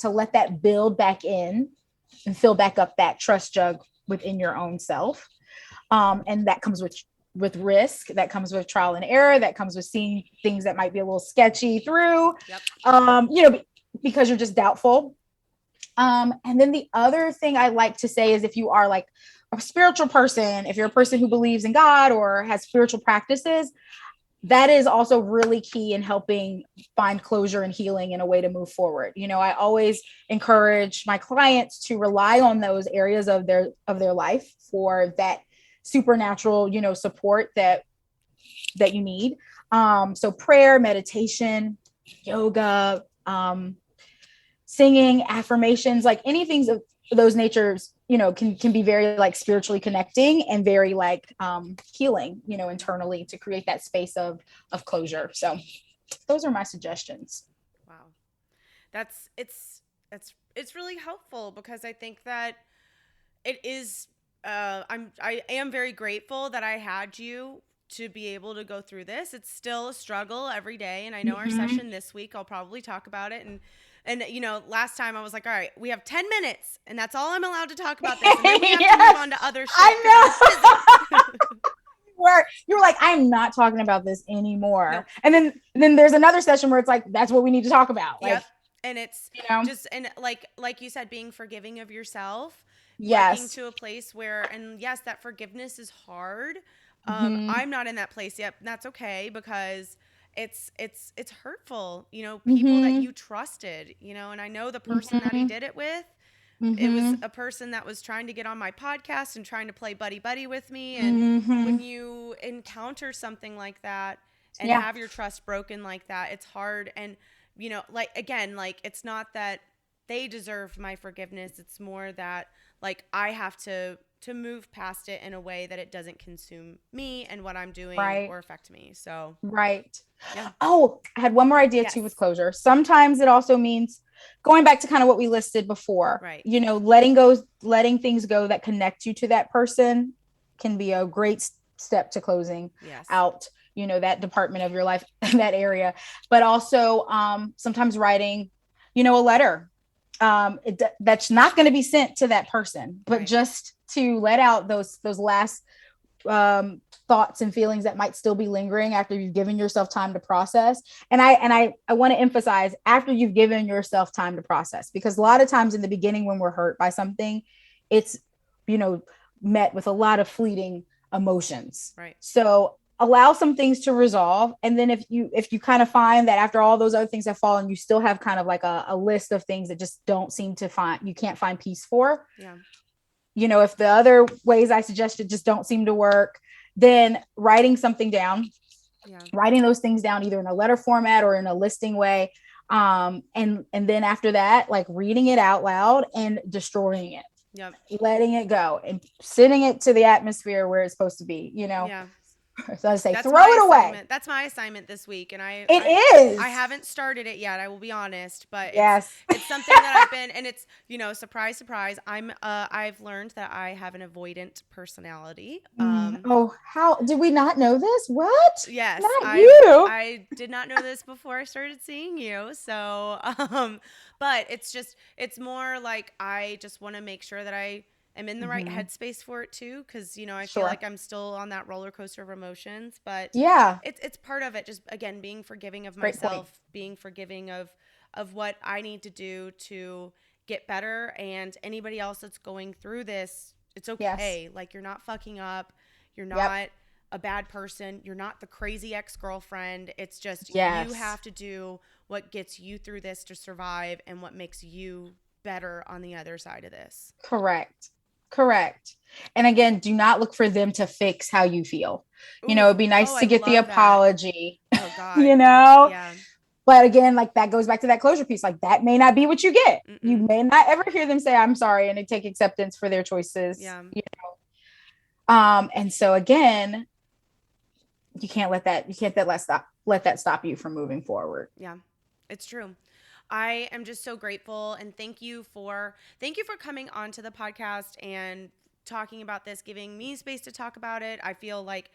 let that build back in and fill back up that trust jug within your own self. And that comes with risk, that comes with trial and error, that comes with seeing things that might be a little sketchy through, you know, because you're just doubtful. And then the other thing I like to say is if you are like a spiritual person, if you're a person who believes in God or has spiritual practices, that is also really key in helping find closure and healing in a way to move forward. You know, I always encourage my clients to rely on those areas of their life for that supernatural, you know, support that you need. So prayer, meditation, yoga, singing, affirmations, like anything of those natures, you know, can be very like spiritually connecting and very like healing, you know, internally to create that space of closure. So those are my suggestions. Wow. It's really helpful because I think that it is I am very grateful that I had you to be able to go through this. It's still a struggle every day, and I know our session this week I'll probably talk about it, and you know, last time I was like, all right, we have 10 minutes and that's all I'm allowed to talk about this, and then we have to move on to other shit. I know. Where you're like, I'm not talking about this anymore. Nope. And then there's another session where it's like, that's what we need to talk about. Like, yep. And it's, you know, just, and like you said, being forgiving of yourself. Yes. Working to a place where, and yes, that forgiveness is hard. I'm not in that place yet. That's okay, because it's hurtful, you know, people that you trusted, you know, and I know the person that he did it with, it was a person that was trying to get on my podcast and trying to play buddy with me. And when you encounter something like that and have your trust broken like that, it's hard. And, you know, like, again, like, it's not that they deserve my forgiveness. It's more that, like, I have to move past it in a way that it doesn't consume me and what I'm doing or affect me. So, yeah. Oh, I had one more idea too with closure. Sometimes it also means going back to kind of what we listed before, you know, letting things go that connect you to that person can be a great step to closing out, you know, that department of your life, that area. But also sometimes writing, you know, a letter that's not going to be sent to that person, but just to let out those last thoughts and feelings that might still be lingering after you've given yourself time to process. And I want to emphasize, after you've given yourself time to process, because a lot of times in the beginning when we're hurt by something, it's, you know, met with a lot of fleeting emotions. Right. So allow some things to resolve. And then if you kind of find that after all those other things have fallen, you still have kind of like a list of things that just you can't find peace for. Yeah. You know, if the other ways I suggested just don't seem to work, then writing something down, writing those things down either in a letter format or in a listing way. And then after that, like reading it out loud and destroying it, letting it go and sending it to the atmosphere where it's supposed to be, you know? Yeah. So I say, throw it away. That's my assignment this week. And I haven't started it yet. I will be honest, but it's something that I've been, and it's, you know, surprise, surprise. I've learned that I have an avoidant personality. How did we not know this? What? Yes. I did not know this before I started seeing you. So, but it's more like, I just want to make sure that I am in the right headspace for it too, because, you know, I feel like I'm still on that roller coaster of emotions, but it's part of it. Just, again, being forgiving of myself, being forgiving of what I need to do to get better, and anybody else that's going through this, it's okay. Like, you're not fucking up, you're not a bad person. You're not the crazy ex-girlfriend. It's just Yes. you have to do what gets you through this to survive and what makes you better on the other side of this. Correct. And again, do not look for them to fix how you feel. Ooh, It'd be nice to I get the love that. apology, Oh God. Yeah. But again, like that goes back to that closure piece. Like that may not be what you get. Mm-mm. You may not ever hear them say, I'm sorry, and they take acceptance for their choices. Yeah. And so again, you can't let that stop you from moving forward. Yeah, it's true. I am just so grateful, and thank you for coming onto the podcast and talking about this, giving me space to talk about it. I feel like,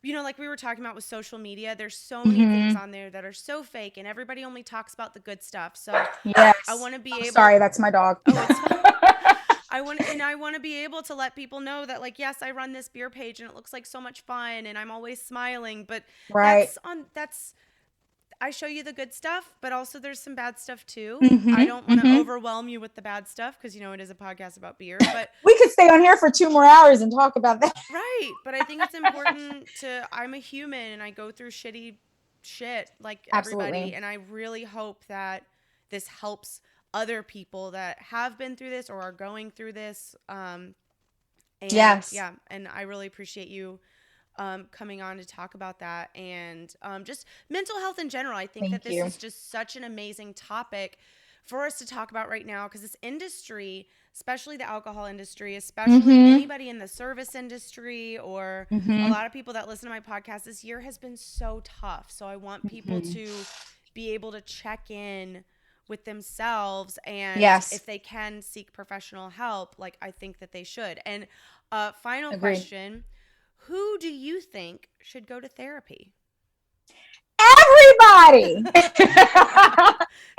like we were talking about with social media, there's so many things on there that are so fake, and everybody only talks about the good stuff. So yes, I want to be able. Sorry, that's my dog. Oh, it's fine. I want to be able to let people know that, like, yes, I run this beer page and it looks like so much fun and I'm always smiling, but right. I show you the good stuff, but also there's some bad stuff too. Mm-hmm, I don't want to overwhelm you with the bad stuff because, it is a podcast about beer, but we could stay on here for 2 more hours and talk about that. Right. But I think it's important I'm a human and I go through shitty shit like everybody. Absolutely. And I really hope that this helps other people that have been through this or are going through this. And yes. Yeah. And I really appreciate you coming on to talk about that and just mental health in general. I think that this is just such an amazing topic for us to talk about right now because this industry, especially the alcohol industry, especially anybody in the service industry or a lot of people that listen to my podcast, this year has been so tough. So I want people to be able to check in with themselves and if they can seek professional help, like I think that they should. And final question, who do you think should go to therapy? Everybody.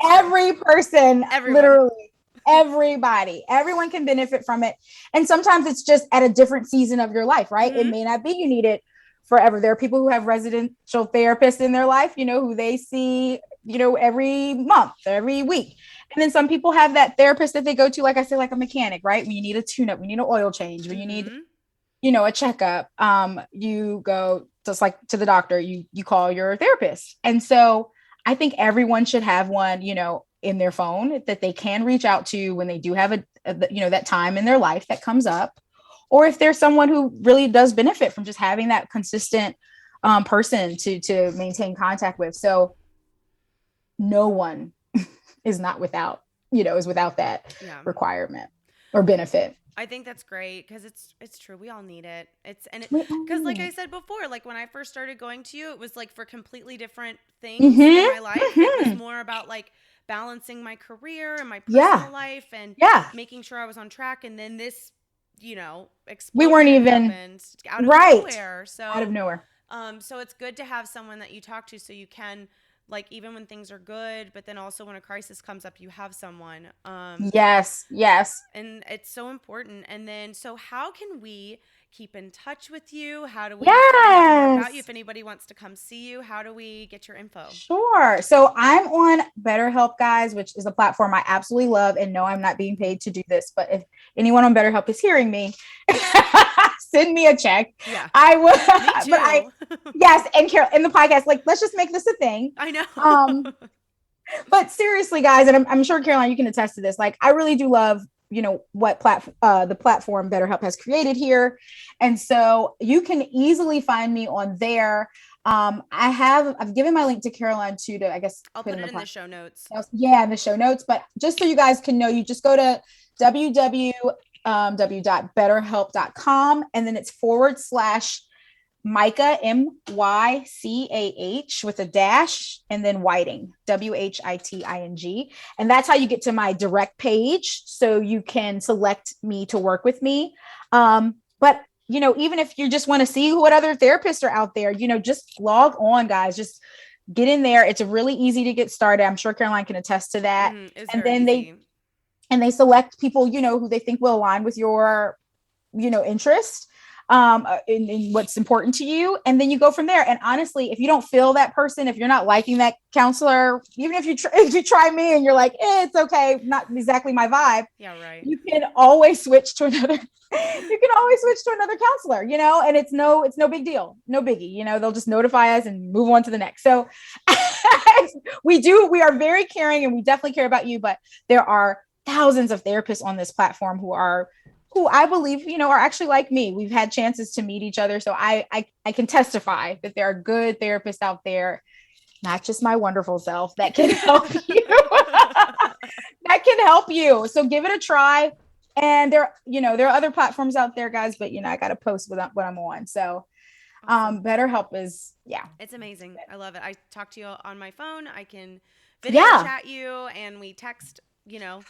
Every person. Everyone. Literally everybody. Everyone can benefit from it. And sometimes it's just at a different season of your life, right? It may not be you need it forever. There are people who have residential therapists in their life, who they see, every month, every week. And then some people have that therapist that they go to, like I said, like a mechanic, right? When you need a tune-up, when you need an oil change, when you need, a checkup, you go just like to the doctor, you call your therapist. And so I think everyone should have one, in their phone that they can reach out to when they do have that time in their life that comes up. Or if there's someone who really does benefit from just having that consistent person to maintain contact with. So no one is not without, is without that requirement or benefit. I think that's great because it's true. We all need it. Because like I said before, like when I first started going to you, it was like for completely different things in my life. It was more about like balancing my career and my personal life and making sure I was on track. And then this, we weren't even out of nowhere. So out of nowhere. So it's good to have someone that you talk to so you can, like, even when things are good, but then also when a crisis comes up, you have someone. Yes. And it's so important. And then, so how can we keep in touch with you? How do we find out more about you? If anybody wants to come see you, how do we get your info? Sure. So I'm on BetterHelp, guys, which is a platform I absolutely love. And no, I'm not being paid to do this, but if anyone on BetterHelp is hearing me, send me a check. Yeah. I will. Yes. And Carol, in the podcast, like, let's just make this a thing. I know. But seriously, guys, and I'm sure Caroline, you can attest to this. Like, I really do love, what the platform BetterHelp has created here. And so you can easily find me on there. I've given my link to Caroline too, to, I guess, I'll put it in the show notes. Yeah, in the show notes. But just so you guys can know, you just go to www.betterhelp.com and then it's /Micah, MYCAH with a dash, and then Whiting, WHITING. And that's how you get to my direct page. So you can select me to work with me. But, even if you just want to see what other therapists are out there, just log on, guys, just get in there. It's really easy to get started. I'm sure Caroline can attest to that. And then they select people, who they think will align with your, interest. in what's important to you, and then you go from there. And honestly, if you don't feel that person, if you're not liking that counselor, even if you try me and you're like, it's okay, not exactly my vibe, Yeah, right. you can always switch to another. You can always switch to another counselor, and it's no big deal, no biggie. They'll just notify us and move on to the next. So we are very caring, and we definitely care about you. But there are thousands of therapists on this platform who I believe, are actually like me. We've had chances to meet each other. So I can testify that there are good therapists out there, not just my wonderful self, that can help you. That can help you. So give it a try. And there are other platforms out there, guys, but I got to post what I'm on. So Awesome. BetterHelp is, It's amazing. I love it. I talk to you on my phone. I can video chat you, and we text, all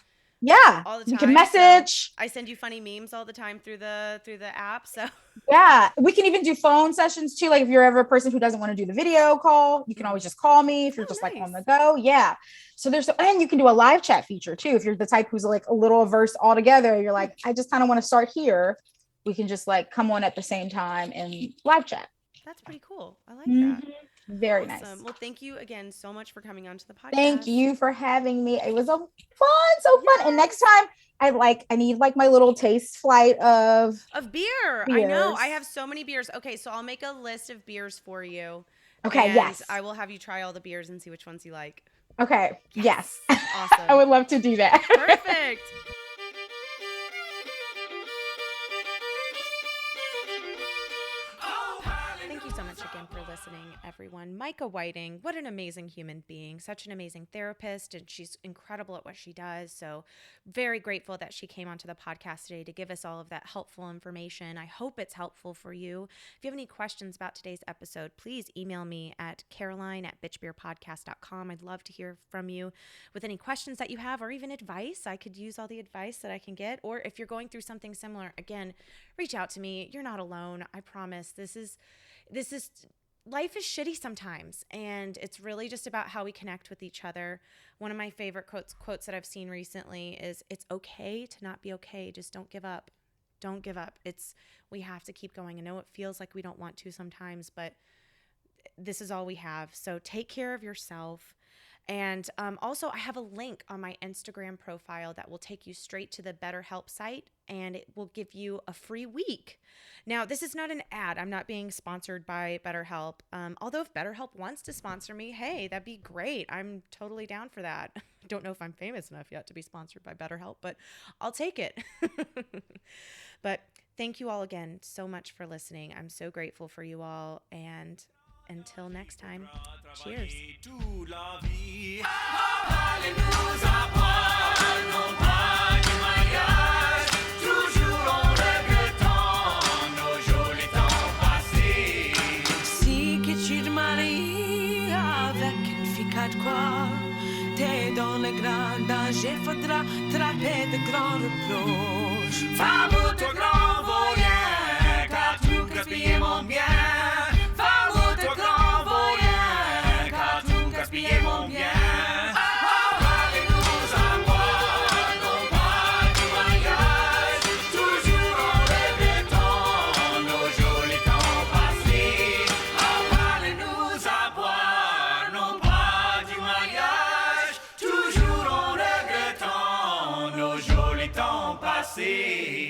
the time. You can message. So I send you funny memes all the time through the app. So yeah, we can even do phone sessions too. Like if you're ever a person who doesn't want to do the video call, you can always just call me if you're just like on the go. Yeah. So and you can do a live chat feature too. If you're the type who's like a little averse altogether, you're like, I just kind of want to start here. We can just like come on at the same time and live chat. That's pretty cool. I like that. Very awesome. nice. Well, thank you again so much for coming onto the podcast. Thank you for having me. It was so fun. Yes. And next time I need like my little taste flight of beer. beers. I know. I have so many beers. Okay, so I'll make a list of beers for you. Okay, and yes. I will have you try all the beers and see which ones you like. Okay. Yes. Awesome. I would love to do that. Perfect. Thank you so much again for listening, everyone. Micah Whiting, what an amazing human being, such an amazing therapist, and she's incredible at what she does. So very grateful that she came onto the podcast today to give us all of that helpful information. I hope it's helpful for you. If you have any questions about today's episode, please email me at caroline@bitchbeerpodcast.com. I'd love to hear from you with any questions that you have, or even advice. I could use all the advice that I can get. Or if you're going through something similar, again, reach out to me. You're not alone. I promise. This is life is shitty sometimes, and it's really just about how we connect with each other. One of my favorite quotes that I've seen recently is, it's okay to not be okay. Just don't give up. Don't give up. We have to keep going. I know it feels like we don't want to sometimes, but this is all we have. So take care of yourself. And also, I have a link on my Instagram profile that will take you straight to the BetterHelp site, and it will give you a free week. Now, this is not an ad. I'm not being sponsored by BetterHelp. Although if BetterHelp wants to sponsor me, hey, that'd be great. I'm totally down for that. Don't know if I'm famous enough yet to be sponsored by BetterHelp, but I'll take it. But thank you all again so much for listening. I'm so grateful for you all, and until next time, cheers. Si que tu te maries avec une fille quatre quoi, t'es dans le grand danger, faudra trapper de grands reproches. Femme ou de grand voyant, car tu gaspilles mon bien. Mon bien. Parlez-nous à boire, non pas du mariage. Toujours en regrettant nos jolis temps passés. Parlez-nous à boire, non pas du mariage. Toujours en regrettant nos jolis temps passés.